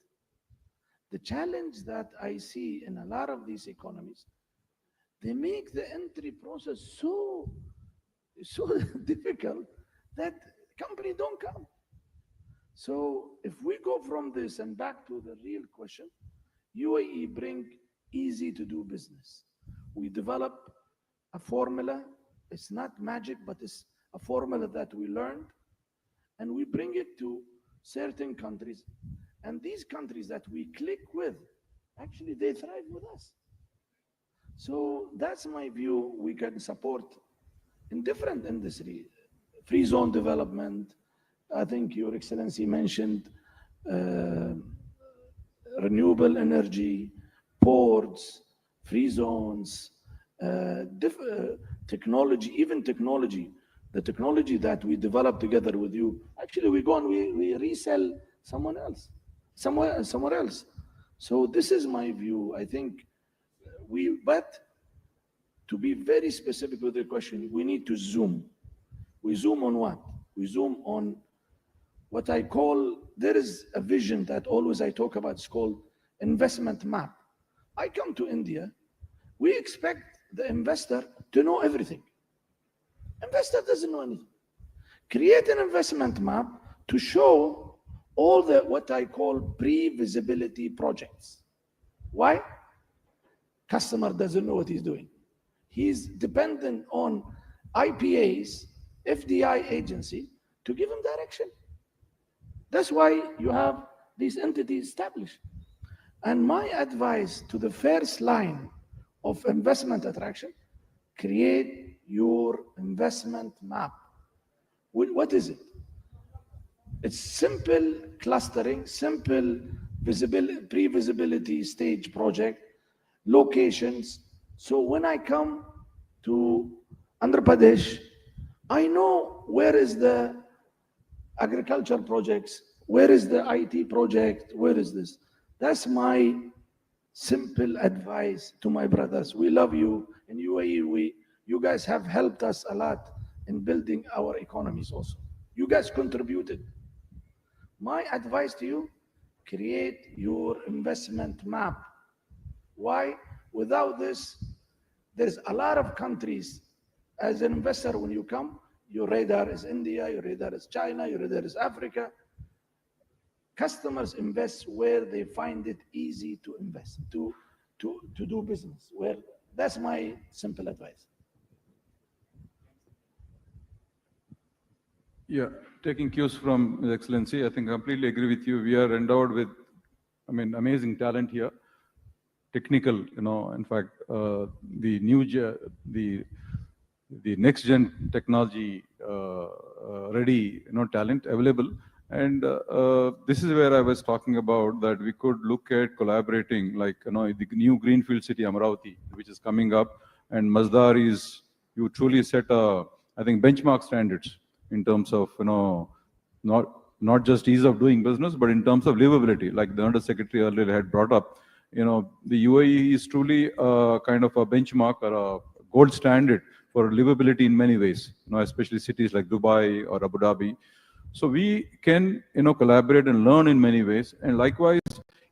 Speaker 5: The challenge that I see in a lot of these economies, they make the entry process so difficult that companies don't come. So if we go from this and back to the real question, UAE bring easy to do business. We develop a formula. It's not magic, but it's a formula that we learned, and we bring it to certain countries. And these countries that we click with, actually they thrive with us. So that's my view. We can support in different industry, free zone development. I think Your Excellency mentioned renewable energy, ports, free zones, technology, even technology. The technology that we develop together with you, actually we go and we resell someone else, somewhere else. So this is my view. I think but to be very specific with the question, we need to zoom. We zoom on what? We zoom on what I call, there is a vision that always I talk about, it's called investment map. I come to India, we expect the investor to know everything. Investor doesn't know anything. Create an investment map to show all the, what I call pre-visibility projects. Why? Customer doesn't know what he's doing. He's dependent on IPAs, FDI agency to give him direction. That's why you have these entities established. And my advice to the first line of investment attraction, create your investment map. What is it? It's simple clustering, simple visibility, pre-visibility stage project, locations. So when I come to Andhra Pradesh, I know where is the agriculture projects, where is the IT project, where is this? That's my simple advice to my brothers. We love you in UAE. You guys have helped us a lot in building our economies also. You guys contributed. My advice to you, create your investment map. Why? Without this, there's a lot of countries. As an investor, when you come, your radar is India, your radar is China, your radar is Africa. Customers invest where they find it easy to invest, to do business. Where that's my simple advice.
Speaker 6: Yeah, taking cues from His Excellency, I think I completely agree with you. We are endowed with, amazing talent here. Technical, in fact, the next gen technology ready, talent available. And this is where I was talking about that we could look at collaborating, like, the new Greenfield City, Amravati, which is coming up. And Masdar is, you truly set I think, benchmark standards in terms of, not just ease of doing business, but in terms of livability, like the Under Secretary earlier had brought up. The UAE is truly kind of a benchmark or a gold standard for livability in many ways, especially cities like Dubai or Abu Dhabi. So we can, collaborate and learn in many ways. And likewise,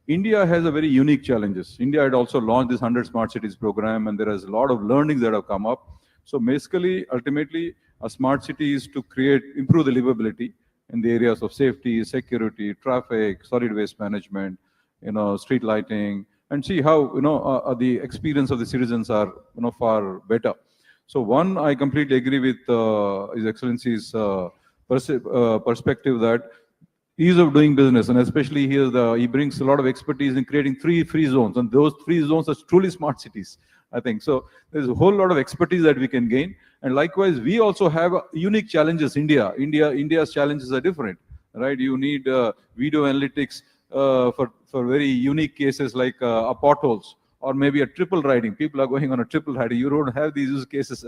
Speaker 6: India has a very unique challenges. India had also launched this 100 Smart Cities program, and there is a lot of learnings that have come up. So basically, ultimately, a smart city is to improve the livability in the areas of safety, security, traffic, solid waste management, street lighting, and see how, the experience of the citizens are, far better. So one, I completely agree with His Excellency's perspective that ease of doing business, and especially here, he brings a lot of expertise in creating 3 free zones, and those 3 zones are truly smart cities, I think. So there's a whole lot of expertise that we can gain. And likewise, we also have unique challenges. India's challenges are different, right? You need video analytics for very unique cases like potholes, or maybe a triple riding. People are going on a triple riding. You don't have these use cases,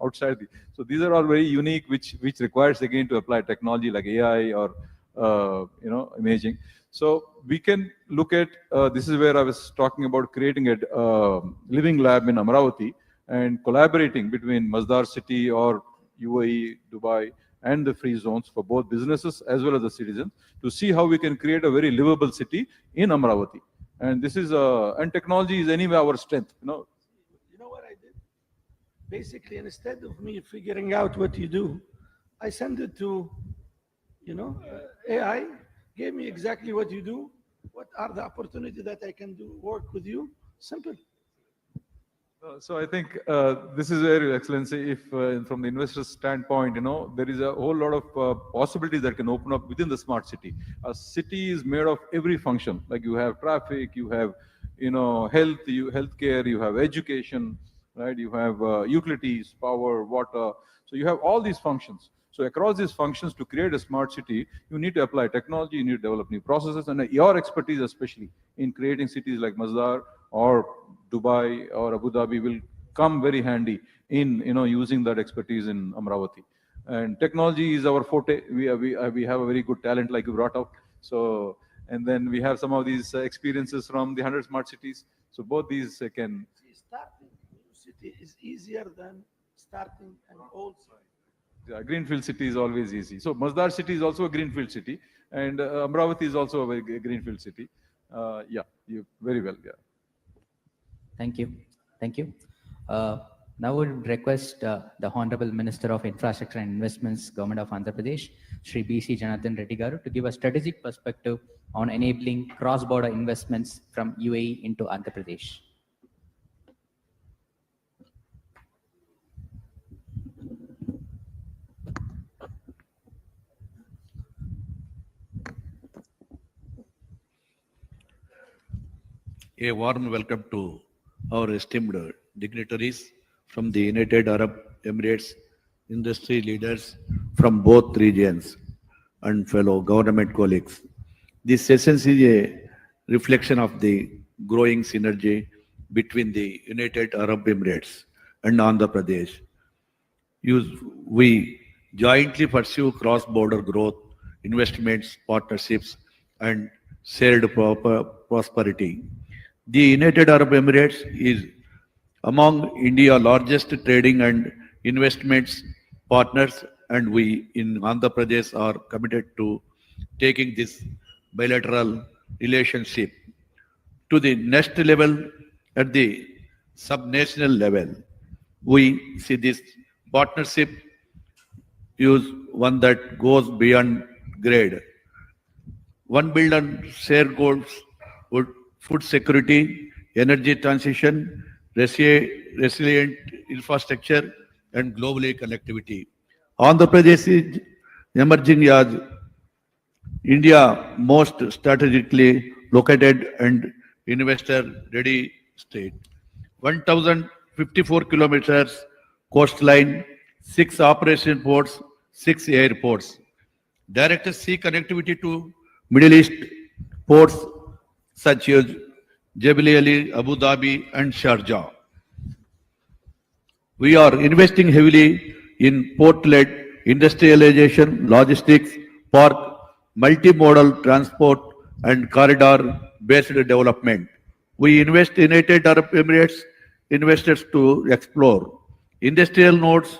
Speaker 6: outside. So these are all very unique, which requires again to apply technology like AI or imaging. So we can look at, this is where I was talking about creating a living lab in Amravati and collaborating between Masdar City or UAE, Dubai, and the free zones for both businesses as well as the citizens to see how we can create a very livable city in Amravati. And this is, and technology is anyway our strength,
Speaker 5: You know what I did? Basically, instead of me figuring out what you do, I send it to, AI, gave me exactly what you do, what are the opportunities that I can do, work with you, simple.
Speaker 6: So I think this is where, Your Excellency, if from the investor's standpoint, there is a whole lot of possibilities that can open up within the smart city. A city is made of every function, like you have traffic, you have health, healthcare, you have education, right? You have utilities, power, water. So you have all these functions. So across these functions, to create a smart city, you need to apply technology, you need to develop new processes, and your expertise, especially in creating cities like Masdar or Dubai or Abu Dhabi, will come very handy in using that expertise in Amravati. And technology is our forte. We have a very good talent, like you brought out. So, and then we have some of these experiences from the 100 smart cities. So both these can.
Speaker 5: See, starting a new city is easier than starting an old city.
Speaker 6: Yeah, greenfield city is always easy. So Masdar city is also a greenfield city, and Amravati is also a very greenfield city. Yeah, you very well. Yeah.
Speaker 4: Thank you. Thank you. Now we would request the Honorable Minister of Infrastructure and Investments, Government of Andhra Pradesh, Shri B.C. Janathan Reddy Garu, to give a strategic perspective on enabling cross-border investments from UAE into Andhra Pradesh.
Speaker 7: A warm welcome to our esteemed dignitaries from the United Arab Emirates, industry leaders from both regions, and fellow government colleagues. This session is a reflection of the growing synergy between the United Arab Emirates and Andhra Pradesh. We jointly pursue cross-border growth, investments, partnerships, and shared prosperity. The United Arab Emirates is among India's largest trading and investments partners, and we in Andhra Pradesh are committed to taking this bilateral relationship to the next level at the subnational level. We see this partnership is one that goes beyond grade. One build on shared goals would food security, energy transition, resilient infrastructure, and globally connectivity. Andhra Pradesh is emerging as India most strategically located and investor-ready state. 1,054 kilometers coastline, 6 operation ports, 6 airports. Direct sea connectivity to Middle East ports such as Jebel Ali, Abu Dhabi, and Sharjah. We are investing heavily in port-led industrialization, logistics, park, multimodal transport, and corridor-based development. We invest in United Arab Emirates investors to explore industrial nodes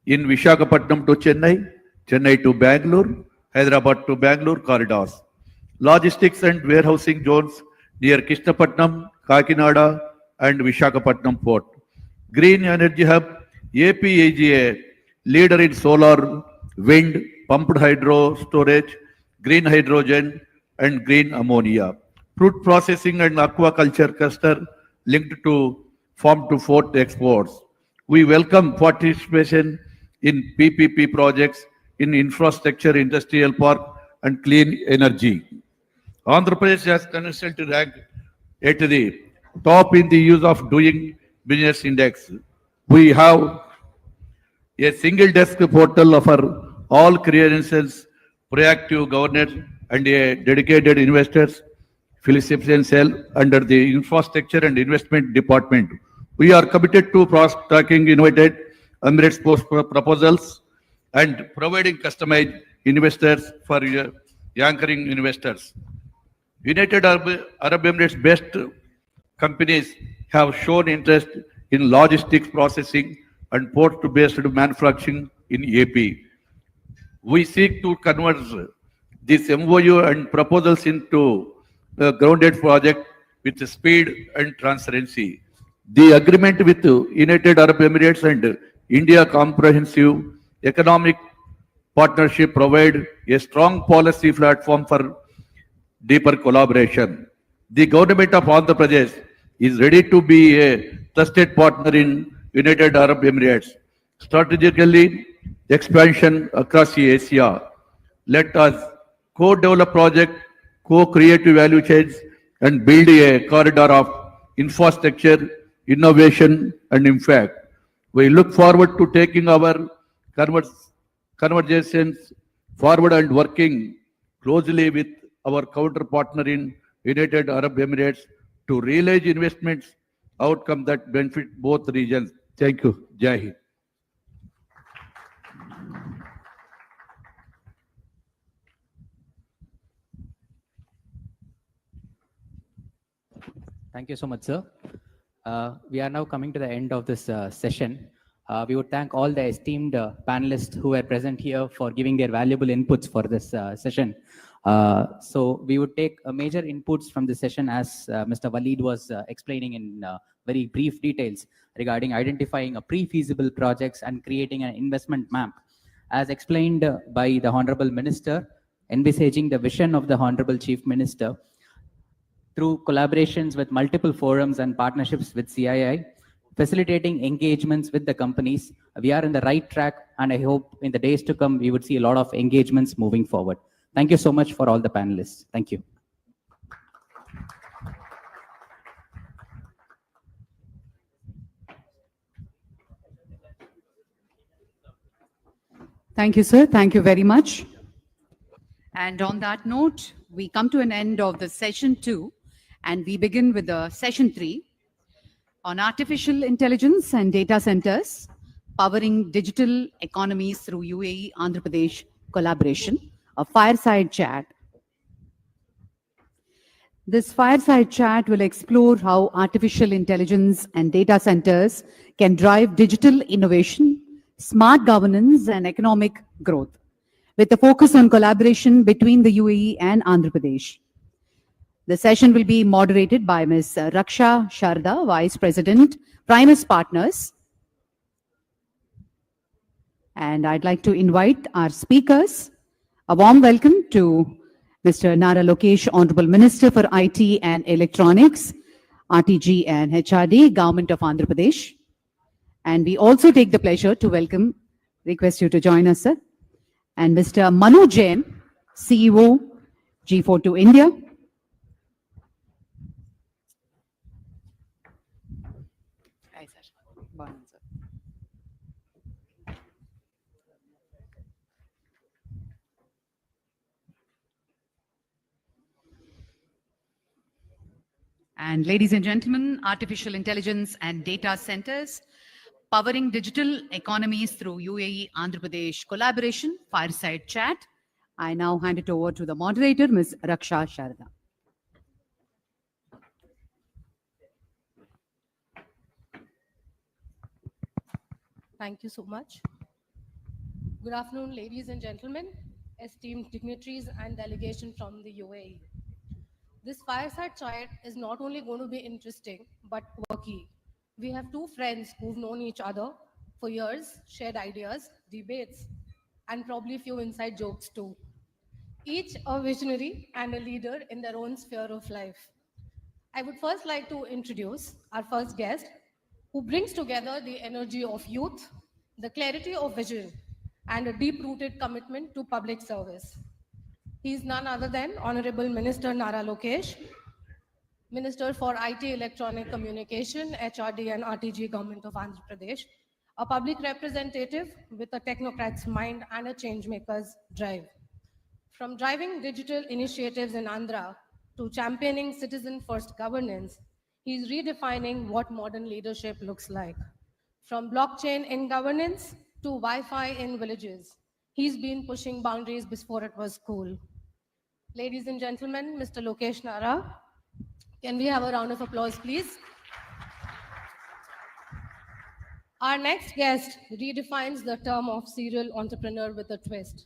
Speaker 7: in Visakhapatnam to Chennai, Chennai to Bangalore, Hyderabad to Bangalore corridors. Logistics and warehousing zones near Krishnapatnam, Kakinada, and Visakhapatnam port. Green Energy Hub, AP is a leader in solar, wind, pumped hydro storage, green hydrogen, and green ammonia. Fruit processing and aquaculture cluster linked to farm to fork exports. We welcome participation in PPP projects in infrastructure, industrial park, and clean energy. Andhra Pradesh has consistently ranked at the top in the use of doing business index. We have a single desk portal for all clearances, proactive governance, and a dedicated investors facilitation cell under the infrastructure and investment department. We are committed to tracking innovated Emirates post proposals and providing customized investors for anchoring investors. United Arab Emirates based companies have shown interest in logistics processing and port-based manufacturing in AP. We seek to convert this MOU and proposals into a grounded project with speed and transparency. The agreement with United Arab Emirates and India Comprehensive Economic Partnership provide a strong policy platform for deeper collaboration. The government of Andhra Pradesh is ready to be a trusted partner in United Arab Emirates. Strategically, expansion across Asia. Let us co-develop projects, co-create value chains, and build a corridor of infrastructure, innovation, and impact. We look forward to taking our conversations forward and working closely with our counterpartner in United Arab Emirates to realize investments outcome that benefit both regions. Thank you. Jai Hind.
Speaker 4: Thank you so much, sir. We are now coming to the end of this session. We would thank all the esteemed panelists who were present here for giving their valuable inputs for this session. So we would take major inputs from the session as Mr. Waleed was explaining in very brief details regarding identifying a pre-feasible projects and creating an investment map. As explained by the Honorable Minister, envisaging the vision of the Honorable Chief Minister, through collaborations with multiple forums and partnerships with CII, facilitating engagements with the companies, we are in the right track, and I hope in the days to come, we would see a lot of engagements moving forward. Thank you so much for all the panelists. Thank you.
Speaker 2: Thank you, sir. Thank you very much. And on that note, we come to an end of the session 2, and we begin with the session 3 on artificial intelligence and data centers, powering digital economies through UAE Andhra Pradesh collaboration, a fireside chat. This fireside chat will explore how artificial intelligence and data centers can drive digital innovation, smart governance, and economic growth, with a focus on collaboration between the UAE and Andhra Pradesh. The session will be moderated by Ms. Raksha Sharda, Vice President, Primus Partners. And I'd like to invite our speakers. A warm welcome to Mr. Nara Lokesh, Honorable Minister for IT and Electronics, RTG and HRD, Government of Andhra Pradesh. And we also take the pleasure to request you to join us, sir. And Mr. Manu Jain, CEO, G42 India. Hi, sir. Morning, sir. And ladies and gentlemen, artificial intelligence and data centers, powering digital economies through UAE Andhra Pradesh collaboration, fireside chat. I now hand it over to the moderator, Ms. Raksha Sharda.
Speaker 8: Thank you so much. Good afternoon, ladies and gentlemen, esteemed dignitaries and delegation from the UAE. This fireside chat is not only going to be interesting, but quirky. We have two friends who've known each other for years, shared ideas, debates, and probably a few inside jokes too. Each a visionary and a leader in their own sphere of life. I would first like to introduce our first guest, who brings together the energy of youth, the clarity of vision, and a deep-rooted commitment to public service. He is none other than Honorable Minister Nara Lokesh, Minister for IT, Electronic Communication, HRD and RTG, Government of Andhra Pradesh, a public representative with a technocrat's mind and a changemaker's drive. From driving digital initiatives in Andhra to championing citizen-first governance, he's redefining what modern leadership looks like. From blockchain in governance to Wi-Fi in villages, he's been pushing boundaries before it was cool. Ladies and gentlemen, Mr. Lokesh Nara, can we have a round of applause, please? Our next guest redefines the term of serial entrepreneur with a twist.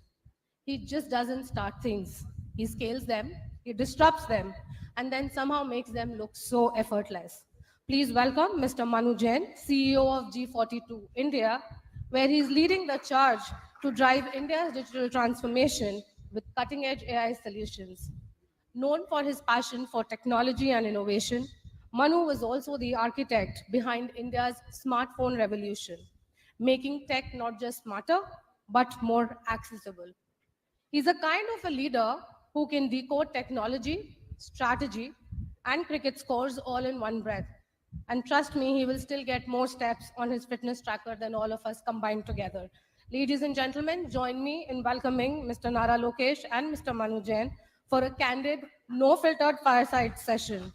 Speaker 8: He just doesn't start things. He scales them, he disrupts them, and then somehow makes them look so effortless. Please welcome Mr. Manu Jain, CEO of G42 India, where he's leading the charge to drive India's digital transformation with cutting-edge AI solutions. Known for his passion for technology and innovation, Manu was also the architect behind India's smartphone revolution, making tech not just smarter, but more accessible. He's a kind of a leader who can decode technology, strategy, and cricket scores all in one breath. And trust me, he will still get more steps on his fitness tracker than all of us combined together. Ladies and gentlemen, join me in welcoming Mr. Nara Lokesh and Mr. Manu Jain for a candid, no-filtered fireside session.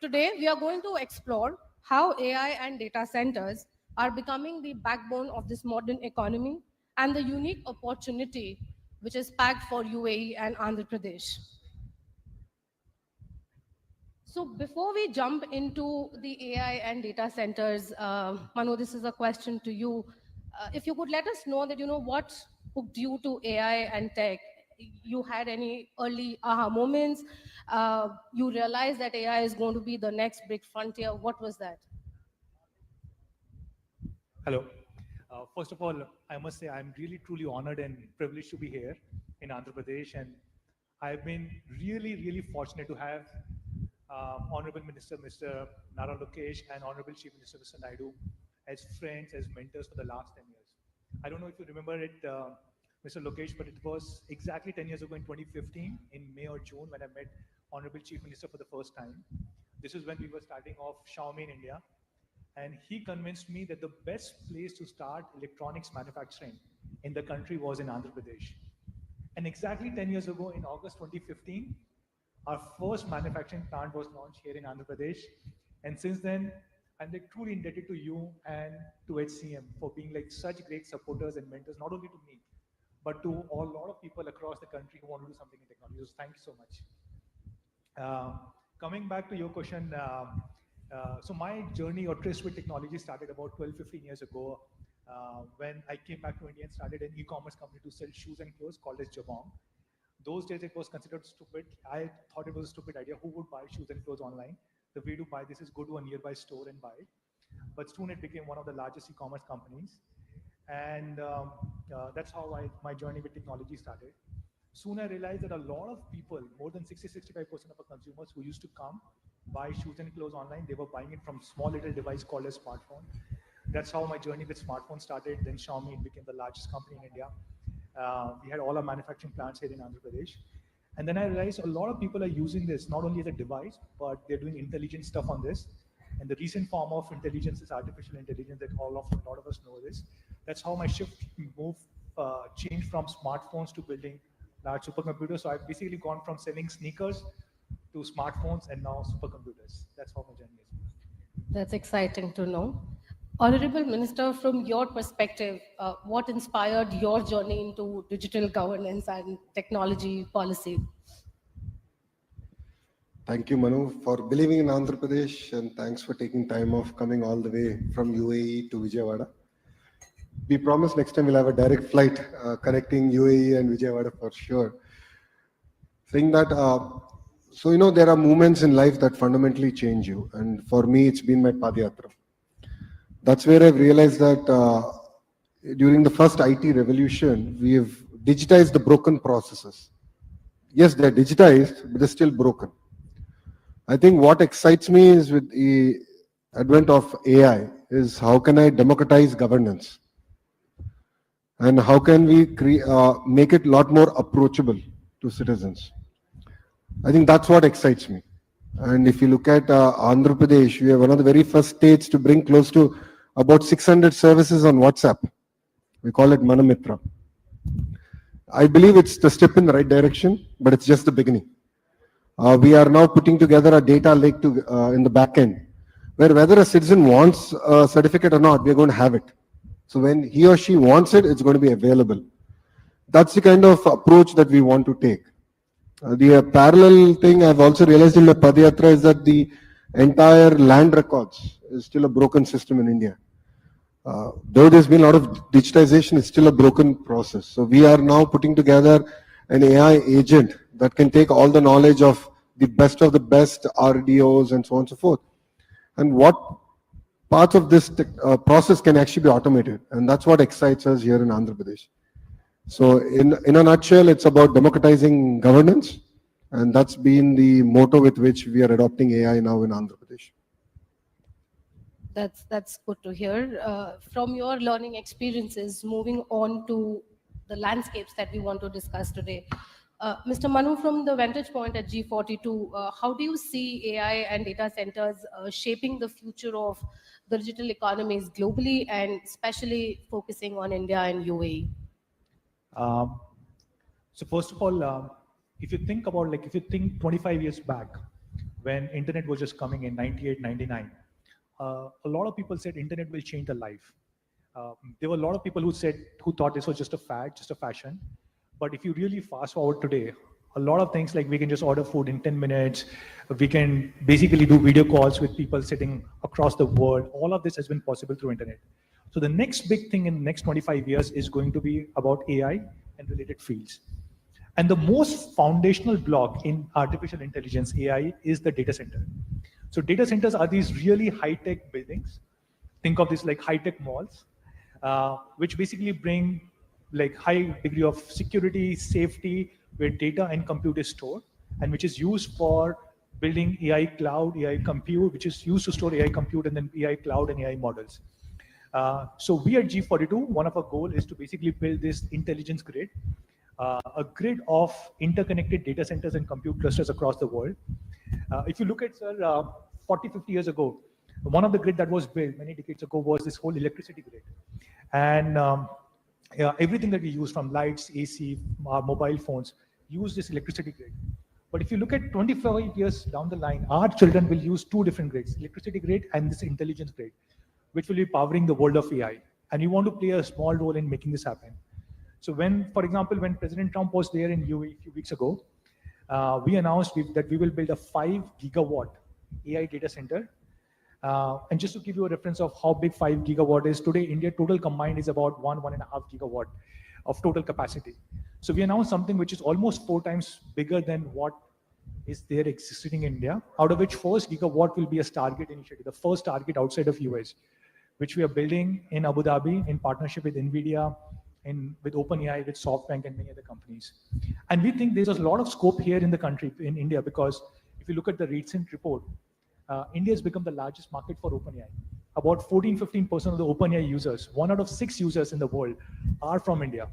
Speaker 8: Today, we are going to explore how AI and data centers are becoming the backbone of this modern economy and the unique opportunity which is packed for UAE and Andhra Pradesh. So before we jump into the AI and data centers, Manu, this is a question to you. If you could let us know that, what hooked you to AI and tech? You had any early aha moments? You realized that AI is going to be the next big frontier. What was that?
Speaker 9: Hello. First of all, I must say I'm really truly honored and privileged to be here in Andhra Pradesh, and I've been really fortunate to have Honorable Minister Mr. Nara Lokesh and Honorable Chief Minister Mr. Naidu as friends, as mentors for the last 10 years. I don't know if you remember it, Mr. Lokesh, but it was exactly 10 years ago in 2015, in May or June, when I met Honorable Chief Minister for the first time. This is when we were starting off Xiaomi in India. And he convinced me that the best place to start electronics manufacturing in the country was in Andhra Pradesh. And exactly 10 years ago, in August 2015, our first manufacturing plant was launched here in Andhra Pradesh. And since then, I'm truly indebted to you and to HCM for being such great supporters and mentors, not only to me, but to a lot of people across the country who want to do something in technology. So thank you so much. Coming back to your question, so my journey or tryst with technology started about 12-15 years ago when I came back to India and started an e-commerce company to sell shoes and clothes called as Jabong. Those days it was considered stupid. I thought it was a stupid idea. Who would buy shoes and clothes online? The way to buy this is go to a nearby store and buy it. But soon it became one of the largest e-commerce companies. And that's how my journey with technology started. Soon I realized that a lot of people, more than 60-65% of our consumers who used to come, buy shoes and clothes online, they were buying it from small little device called a smartphone. That's how my journey with smartphones started. Then Xiaomi became the largest company in India. We had all our manufacturing plants here in Andhra Pradesh. And then I realized a lot of people are using this not only as a device, but they're doing intelligent stuff on this. And the recent form of intelligence is artificial intelligence that a lot of us know this. That's how my shift changed from smartphones to building large supercomputers. So I've basically gone from selling sneakers to smartphones and now supercomputers. That's how my journey is.
Speaker 8: That's exciting to know. Honorable Minister, from your perspective, what inspired your journey into digital governance and technology policy?
Speaker 10: Thank you, Manu, for believing in Andhra Pradesh, and thanks for taking time off coming all the way from UAE to Vijayawada. We promise next time we'll have a direct flight connecting UAE and Vijayawada for sure. Saying that, so there are moments in life that fundamentally change you, and for me, it's been my Padayatra. That's where I've realized that during the first IT revolution, we have digitized the broken processes. Yes, they're digitized, but they're still broken. I think what excites me is with the advent of AI is how can I democratize governance? And how can we make it a lot more approachable to citizens? I think that's what excites me. And if you look at Andhra Pradesh, we are one of the very first states to bring close to about 600 services on WhatsApp. We call it Manamitra. I believe it's the step in the right direction, but it's just the beginning. We are now putting together a data lake in the back end, where whether a citizen wants a certificate or not, we're going to have it. So when he or she wants it, it's going to be available. That's the kind of approach that we want to take. The parallel thing I've also realized in the Padayatra is that the entire land records is still a broken system in India. Though there's been a lot of digitization, it's still a broken process. So we are now putting together an AI agent that can take all the knowledge of the best RDOs and so on and so forth. And what parts of this process can actually be automated. And that's what excites us here in Andhra Pradesh. So in a nutshell, it's about democratizing governance. And that's been the motto with which we are adopting AI now in Andhra Pradesh.
Speaker 8: That's good to hear. From your learning experiences, moving on to the landscapes that we want to discuss today, Mr. Manu, from the vantage point at G42, how do you see AI and data centers shaping the future of the digital economies globally and especially focusing on India and UAE?
Speaker 9: So first of all, if you think about, like, if you think 25 years back, when internet was just coming in 98, 99, a lot of people said internet will change their life. There were a lot of people who thought this was just a fad, just a fashion. But if you really fast forward today, a lot of things like we can just order food in 10 minutes, we can basically do video calls with people sitting across the world. All of this has been possible through internet. So the next big thing in the next 25 years is going to be about AI and related fields. And the most foundational block in artificial intelligence, AI, is the data center. So data centers are these really high-tech buildings. Think of this like high-tech malls, which basically bring like high degree of security, safety, where data and compute is stored, and which is used for building AI cloud, AI compute, which is used to store AI compute and then AI cloud and AI models. So we at G42, one of our goal is to basically build this intelligence grid, a grid of interconnected data centers and compute clusters across the world. If you look at, sir, 40, 50 years ago, one of the grid that was built many decades ago was this whole electricity grid. And everything that we use, from lights, AC, our mobile phones, use this electricity grid. But if you look at 25 years down the line, our children will use two different grids, electricity grid and this intelligence grid, which will be powering the world of AI. And we want to play a small role in making this happen. So when, for example, when President Trump was there in UAE a few weeks ago, we announced that we will build a 5 gigawatt AI data center. And just to give you a reference of how big 5 gigawatt is, today India total combined is about 1.5 gigawatt of total capacity. So we announced something which is almost 4 times bigger than what is there existing in India, out of which first gigawatt will be a Stargate initiative, the first target outside of US, which we are building in Abu Dhabi in partnership with NVIDIA, with OpenAI, with SoftBank and many other companies. And we think there's a lot of scope here in the country, in India, because if you look at the recent report, India has become the largest market for OpenAI. About 14-15% of the OpenAI users, 1 out of 6 users in the world, are from India.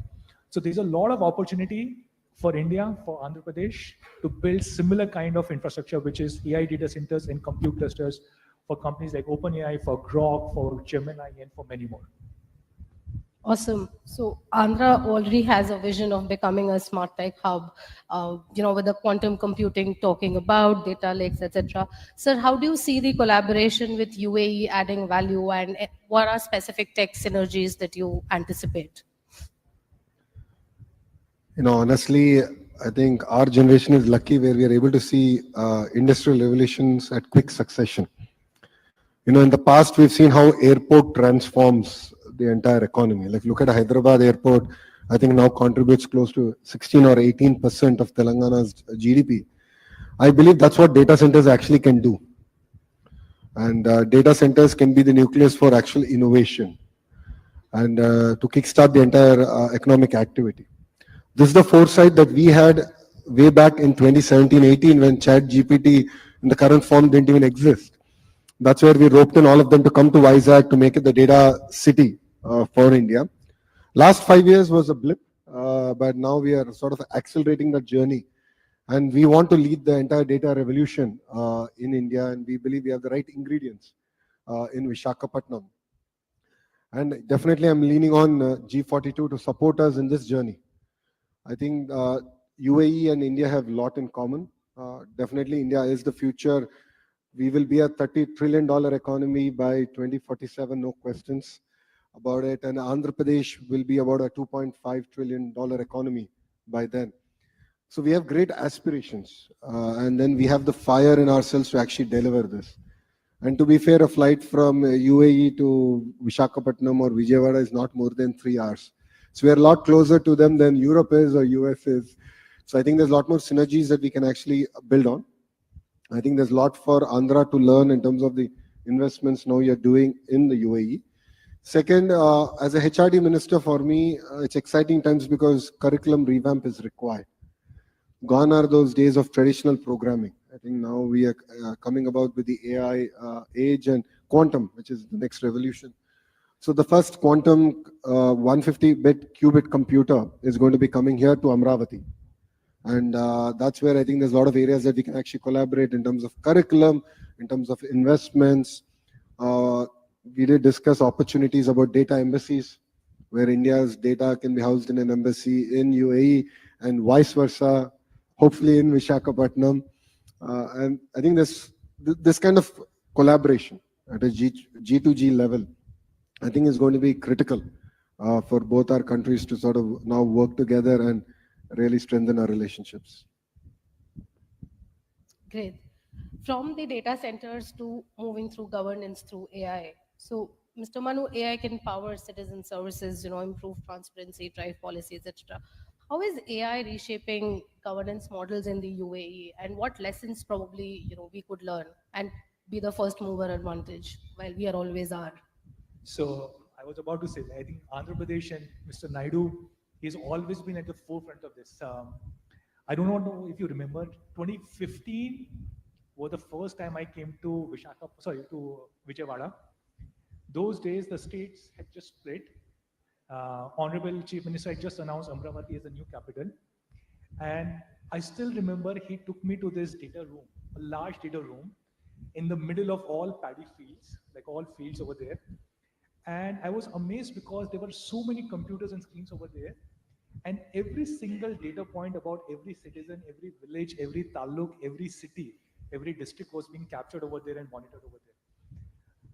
Speaker 9: So there's a lot of opportunity for India, for Andhra Pradesh, to build similar kind of infrastructure, which is AI data centers and compute clusters for companies like OpenAI, for Grok, for Gemini, and for many more.
Speaker 8: Awesome. So Andhra already has a vision of becoming a smart tech hub, with the quantum computing talking about data lakes, etc. Sir, how do you see the collaboration with UAE adding value, and what are specific tech synergies that you anticipate?
Speaker 10: Honestly, I think our generation is lucky where we are able to see industrial revolutions at quick succession. In the past, we've seen how airport transforms the entire economy. Like, look at Hyderabad airport, I think now contributes close to 16 or 18% of Telangana's GDP. I believe that's what data centers actually can do. And data centers can be the nucleus for actual innovation and to kickstart the entire economic activity. This is the foresight that we had way back in 2017-18 when ChatGPT in the current form didn't even exist. That's where we roped in all of them to come to Vizag to make it the data city for India. Last 5 years was a blip, but now we are sort of accelerating that journey. And we want to lead the entire data revolution in India, and we believe we have the right ingredients in Visakhapatnam. And definitely I'm leaning on G42 to support us in this journey. I think UAE and India have a lot in common. Definitely India is the future. We will be a $30 trillion economy by 2047, no questions about it. And Andhra Pradesh will be about a $2.5 trillion economy by then. So we have great aspirations. And then we have the fire in ourselves to actually deliver this. And to be fair, a flight from UAE to Visakhapatnam or Vijayawada is not more than 3 hours. So we are a lot closer to them than Europe is or US is. So I think there's a lot more synergies that we can actually build on. I think there's a lot for Andhra to learn in terms of the investments now you're doing in the UAE. Second, as a HRD minister, for me, it's exciting times because curriculum revamp is required. Gone are those days of traditional programming. I think now we are coming about with the AI age and quantum, which is the next revolution. So the first quantum 150-bit qubit computer is going to be coming here to Amravati. And that's where I think there's a lot of areas that we can actually collaborate in terms of curriculum, in terms of investments. We did discuss opportunities about data embassies, where India's data can be housed in an embassy in UAE and vice versa, hopefully in Visakhapatnam. And I think this kind of collaboration at a G2G level, I think is going to be critical for both our countries to sort of now work together and really strengthen our relationships.
Speaker 8: Great. From the data centers to moving through governance through AI. So, Mr. Manu, AI can power citizen services, improve transparency, drive policies, etc. How is AI reshaping governance models in the UAE, and what lessons probably we could learn and be the first mover advantage while we are always are?
Speaker 9: So I was about to say, I think Andhra Pradesh and Mr. Naidu, he's always been at the forefront of this. I don't know if you remember, 2015 was the first time I came to Vijayawada. Those days, the states had just split. Honorable Chief Minister had just announced Amravati as a new capital. And I still remember he took me to this data room, a large data room, in the middle of all paddy fields, like all fields over there. And I was amazed because there were so many computers and screens over there. And every single data point about every citizen, every village, every taluk, every city, every district was being captured over there and monitored over there.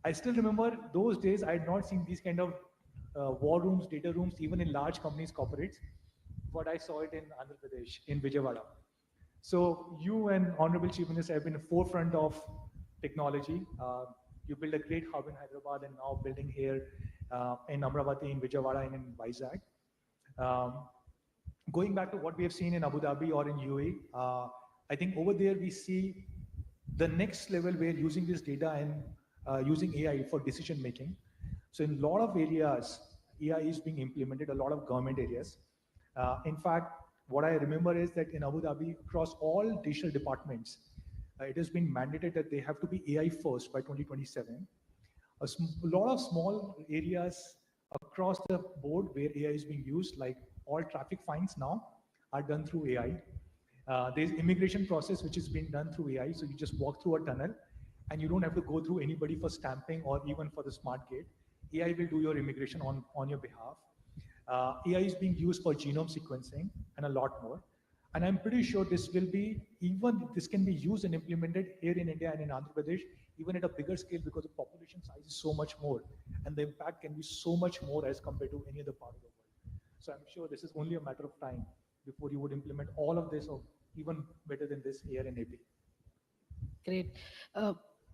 Speaker 9: I still remember those days, I had not seen these kind of war rooms, data rooms, even in large companies, corporates, but I saw it in Andhra Pradesh, in Vijayawada. So you and Honorable Chief Minister have been at the forefront of technology. You built a great hub in Hyderabad and now building here in Amravati, in Vijayawada, and in Vizag. Going back to what we have seen in Abu Dhabi or in UAE, I think over there we see the next level where using this data and using AI for decision making. So in a lot of areas, AI is being implemented, a lot of government areas. In fact, what I remember is that in Abu Dhabi, across all digital departments, it has been mandated that they have to be AI first by 2027. A lot of small areas across the board where AI is being used, like all traffic fines now are done through AI. There's immigration process which is being done through AI. So you just walk through a tunnel and you don't have to go through anybody for stamping or even for the smart gate. AI will do your immigration on your behalf. AI is being used for genome sequencing and a lot more. And I'm pretty sure this can be used and implemented here in India and in Andhra Pradesh, even at a bigger scale, because the population size is so much more and the impact can be so much more as compared to any other part of the world. So I'm sure this is only a matter of time before you would implement all of this or even better than this here in AP.
Speaker 8: Great.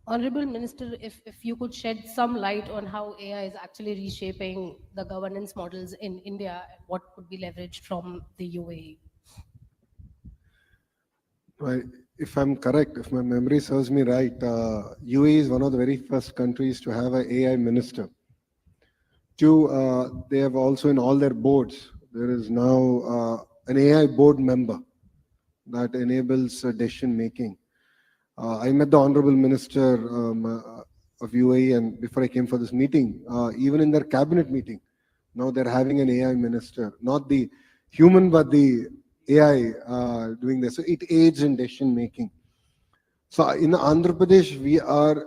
Speaker 8: Honorable Minister, if you could shed some light on how AI is actually reshaping the governance models in India, what could be leveraged from the UAE?
Speaker 10: Well, if I'm correct, if my memory serves me right, UAE is one of the very first countries to have an AI minister. Two, they have also in all their boards, there is now an AI board member that enables decision making. I met the Honorable Minister of UAE, and before I came for this meeting, even in their cabinet meeting, now they're having an AI minister, not the human, but the AI doing this. So it aids in decision making. So in Andhra Pradesh, we are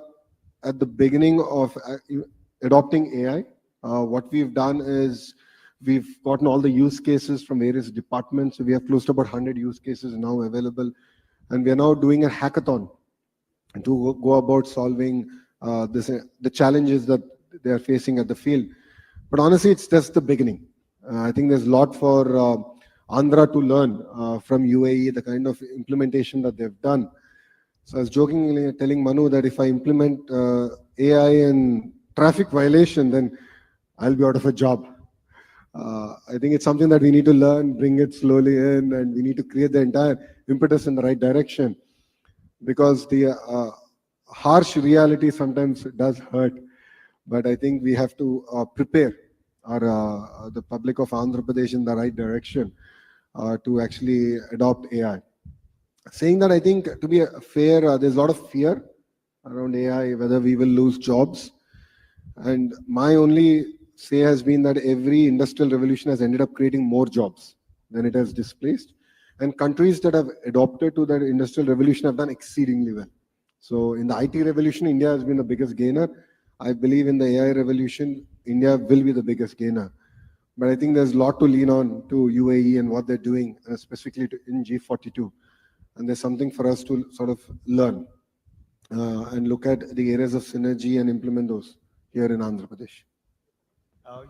Speaker 10: at the beginning of adopting AI. What we've done is we've gotten all the use cases from various departments. So we have close to about 100 use cases now available. And we are now doing a hackathon to go about solving the challenges that they are facing at the field. But honestly, it's just the beginning. I think there's a lot for Andhra to learn from UAE, the kind of implementation that they've done. So I was jokingly telling Manu that if I implement AI in traffic violation, then I'll be out of a job. I think it's something that we need to learn, bring it slowly in, and we need to create the entire impetus in the right direction. Because the harsh reality sometimes does hurt, but I think we have to prepare the public of Andhra Pradesh in the right direction to actually adopt AI. Saying that, I think to be fair, there's a lot of fear around AI, whether we will lose jobs. And my only say has been that every industrial revolution has ended up creating more jobs than it has displaced. And countries that have adopted to that industrial revolution have done exceedingly well. So in the IT revolution, India has been the biggest gainer. I believe in the AI revolution, India will be the biggest gainer. But I think there's a lot to lean on to UAE and what they're doing, specifically in G42. And there's something for us to sort of learn and look at the areas of synergy and implement those here in Andhra Pradesh.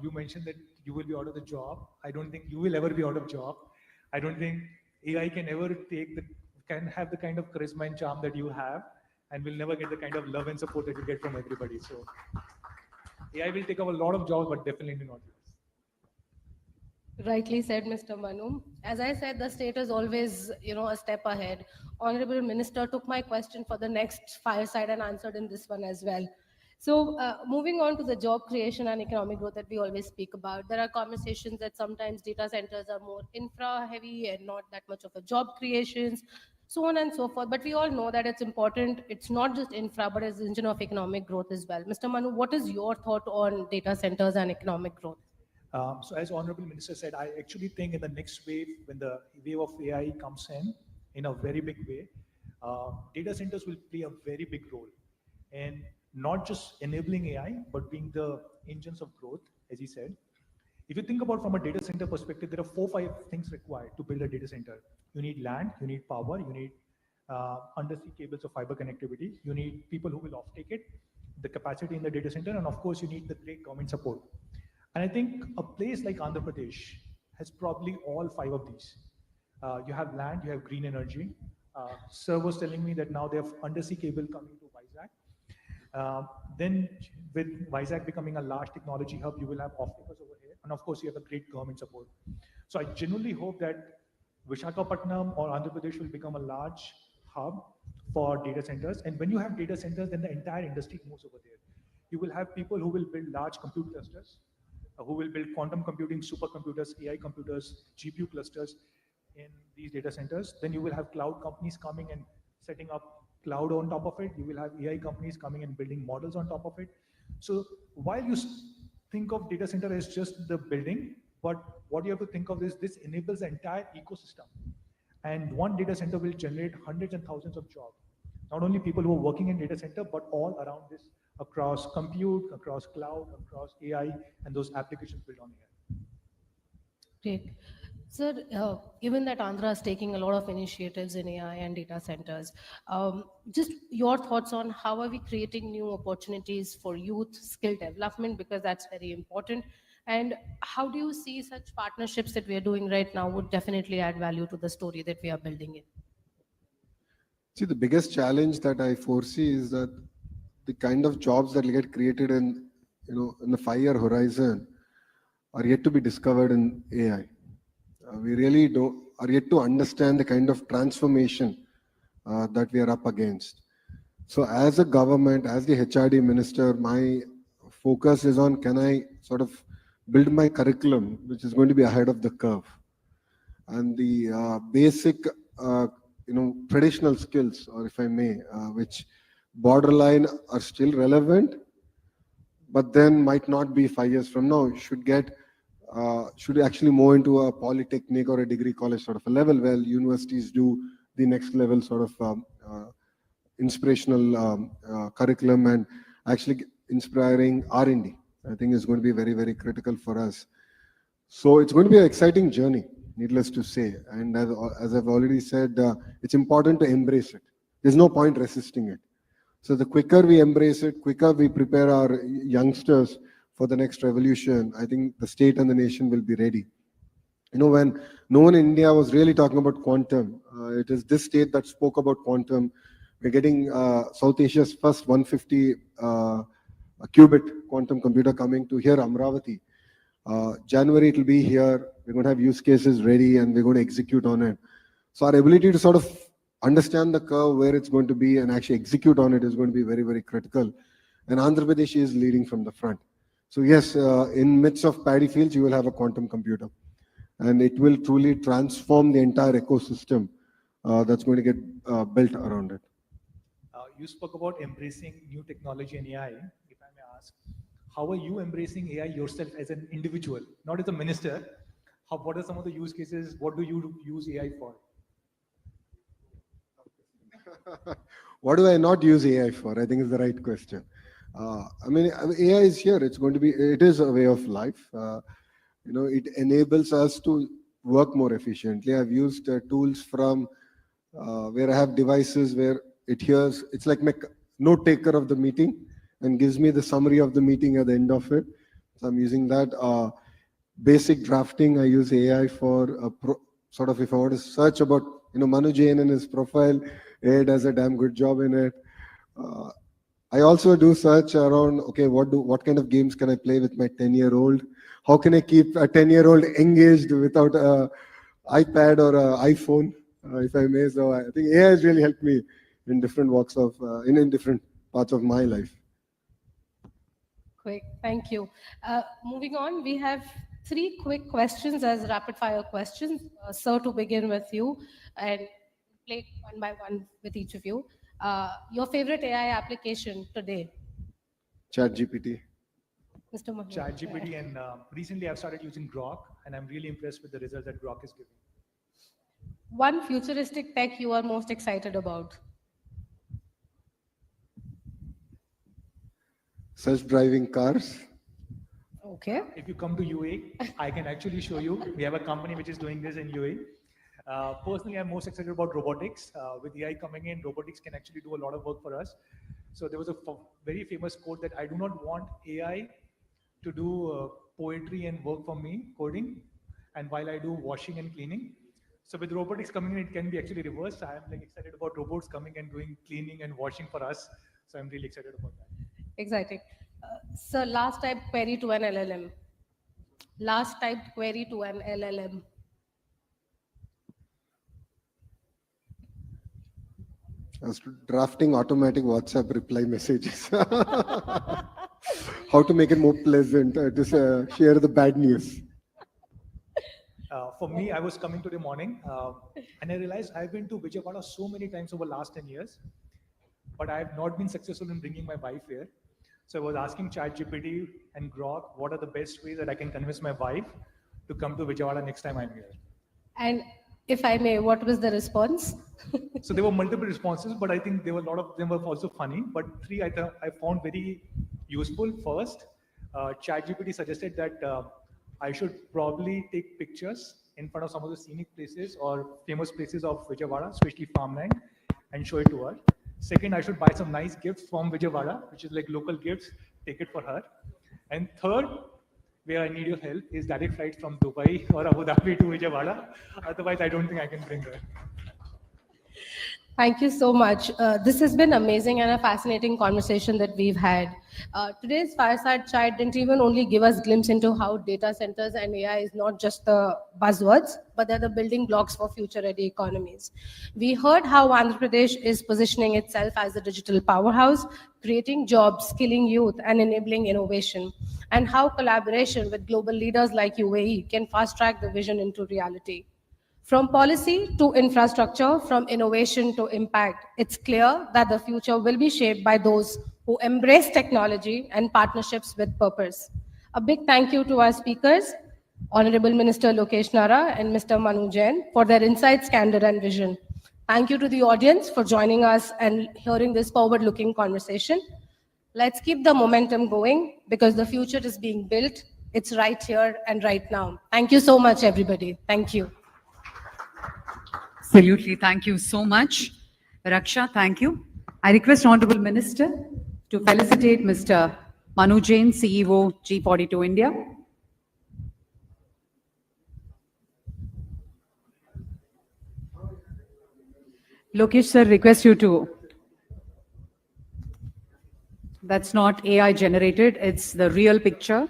Speaker 9: You mentioned that you will be out of the job. I don't think you will ever be out of job. I don't think AI can ever can have the kind of charisma and charm that you have, and will never get the kind of love and support that you get from everybody. So AI will take up a lot of jobs, but definitely not yours.
Speaker 8: Rightly said, Mr. Manu. As I said, the state is always, a step ahead. Honorable Minister took my question for the next fireside and answered in this one as well. So moving on to the job creation and economic growth that we always speak about, there are conversations that sometimes data centers are more infra heavy and not that much of a job creations, so on and so forth. But we all know that it's important. It's not just infra, but it's engine of economic growth as well. Mr. Manu, what is your thought on data centers and economic growth?
Speaker 9: So as Honorable Minister said, I actually think in the next wave, when the wave of AI comes in a very big way, data centers will play a very big role. And not just enabling AI, but being the engines of growth, as he said. If you think about from a data center perspective, there are 4-5 things required to build a data center. You need land, you need power, you need undersea cables of fiber connectivity, you need people who will offtake it, the capacity in the data center, and of course you need the great government support. And I think a place like Andhra Pradesh has probably all 5 of these. You have land, you have green energy. Sir was telling me that now they have undersea cable coming to Vizag. Then with Vizag becoming a large technology hub, you will have off-takers over here. And of course, you have a great government support. So I genuinely hope that Visakhapatnam or Andhra Pradesh will become a large hub for data centers. And when you have data centers, then the entire industry moves over there. You will have people who will build large compute clusters, who will build quantum computing, supercomputers, AI computers, GPU clusters in these data centers. Then you will have cloud companies coming and setting up cloud on top of it. You will have AI companies coming and building models on top of it. So while you think of data center as just the building, but what you have to think of is this enables the entire ecosystem. And one data center will generate hundreds and thousands of jobs. Not only people who are working in data center, but all around this, across compute, across cloud, across AI, and those applications built on AI.
Speaker 8: Great. Sir, given that Andhra is taking a lot of initiatives in AI and data centers, just your thoughts on how are we creating new opportunities for youth skill development, because that's very important. And how do you see such partnerships that we are doing right now would definitely add value to the story that we are building in?
Speaker 10: See, the biggest challenge that I foresee is that the kind of jobs that will get created in the 5-year horizon are yet to be discovered in AI. We really are yet to understand the kind of transformation that we are up against. So as a government, as the HRD minister, my focus is on, can I sort of build my curriculum, which is going to be ahead of the curve. And the basic, traditional skills, or if I may, which borderline are still relevant, but then might not be 5 years from now, should actually move into a polytechnic or a degree college sort of a level where universities do the next level sort of inspirational curriculum and actually inspiring R&D. I think is going to be very, very critical for us. So it's going to be an exciting journey, needless to say. And as I've already said, it's important to embrace it. There's no point resisting it. So the quicker we embrace it, quicker we prepare our youngsters for the next revolution, I think the state and the nation will be ready. When no one in India was really talking about quantum, it is this state that spoke about quantum. We're getting South Asia's first 150 qubit quantum computer coming to here, Amravati. January it will be here. We're going to have use cases ready and we're going to execute on it. So our ability to sort of understand the curve, where it's going to be, and actually execute on it is going to be very, very critical. And Andhra Pradesh is leading from the front. So yes, in midst of paddy fields, you will have a quantum computer. And it will truly transform the entire ecosystem that's going to get built around it.
Speaker 9: You spoke about embracing new technology and AI. If I may ask, how are you embracing AI yourself as an individual, not as a minister? What are some of the use cases? What do you use AI for?
Speaker 10: What do I not use AI for? I think is the right question. I mean, AI is here. It's going to be, it is a way of life. It enables us to work more efficiently. I've used tools from where I have devices where it hears, it's like my note taker of the meeting and gives me the summary of the meeting at the end of it. So I'm using that. Basic drafting, I use AI for sort of, if I want to search about, Manu Jain and his profile, AI does a damn good job in it. I also do search around, okay, what kind of games can I play with my 10-year-old? How can I keep a 10-year-old engaged without an iPad or an iPhone, if I may? So I think AI has really helped me in different walks of, in different parts of my life.
Speaker 8: Quick, thank you. Moving on, we have 3 quick questions as rapid fire questions. Sir, to begin with you and play one by one with each of you. Your favorite AI application today?
Speaker 10: ChatGPT.
Speaker 8: Mr. Mahmood.
Speaker 9: ChatGPT, and recently I've started using Grok, and I'm really impressed with the results that Grok is giving.
Speaker 8: One futuristic tech you are most excited about?
Speaker 10: Self-driving cars.
Speaker 8: Okay.
Speaker 9: If you come to UAE, I can actually show you. We have a company which is doing this in UAE. Personally, I'm most excited about robotics. With AI coming in, robotics can actually do a lot of work for us. So there was a very famous quote that I do not want AI to do poetry and work for me, coding, and while I do washing and cleaning. So with robotics coming in, it can be actually reversed. I am excited about robots coming and doing cleaning and washing for us. So I'm really excited about that.
Speaker 8: Exciting. So last typed query to an LLM. Last typed query to an LLM.
Speaker 10: I was drafting automatic WhatsApp reply messages. How to make it more pleasant to share the bad news.
Speaker 9: For me, I was coming today morning and I realized I've been to Vijayawada so many times over the last 10 years, but I have not been successful in bringing my wife here. So I was asking ChatGPT and Grok, what are the best ways that I can convince my wife to come to Vijayawada next time I'm here?
Speaker 8: And if I may, what was the response?
Speaker 9: So there were multiple responses, but I think there were a lot of them were also funny. But 3 I found very useful. First, ChatGPT suggested that I should probably take pictures in front of some of the scenic places or famous places of Vijayawada, especially farmland, and show it to her. Second, I should buy some nice gifts from Vijayawada, which is like local gifts, take it for her. And third, where I need your help, is direct flights from Dubai or Abu Dhabi to Vijayawada. Otherwise, I don't think I can bring her.
Speaker 8: Thank you so much. This has been amazing and a fascinating conversation that we've had. Today's fireside chat didn't even only give us a glimpse into how data centers and AI is not just the buzzwords, but they're the building blocks for future-ready economies. We heard how Andhra Pradesh is positioning itself as a digital powerhouse, creating jobs, skilling youth, and enabling innovation, and how collaboration with global leaders like UAE can fast-track the vision into reality. From policy to infrastructure, from innovation to impact, it's clear that the future will be shaped by those who embrace technology and partnerships with purpose. A big thank you to our speakers, Hon'ble Minister Lokesh Nara and Mr. Manu Jain, for their insights, candor, and vision. Thank you to the audience for joining us and hearing this forward-looking conversation. Let's keep the momentum going because the future is being built. It's right here and right now. Thank you so much, everybody. Thank you.
Speaker 2: Absolutely. Thank you so much. Raksha, thank you. I request Honorable Minister to felicitate Mr. Manu Jain, CEO, G42 India. Lokesh sir, request you to. That's not AI generated, it's the real picture.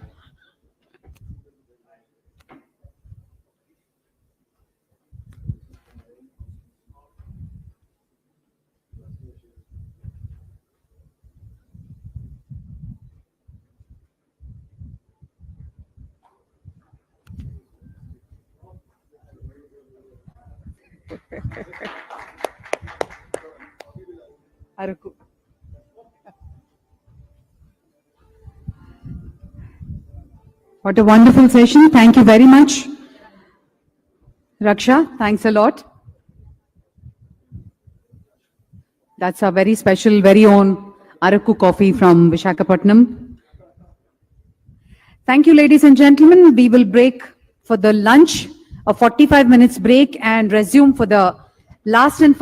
Speaker 2: Araku. What a wonderful session. Thank you very much. Raksha, thanks a lot. That's our very special, very own Araku coffee from Visakhapatnam. Thank you, ladies and gentlemen. We will break for the lunch, a 45 minutes break, and resume for the last and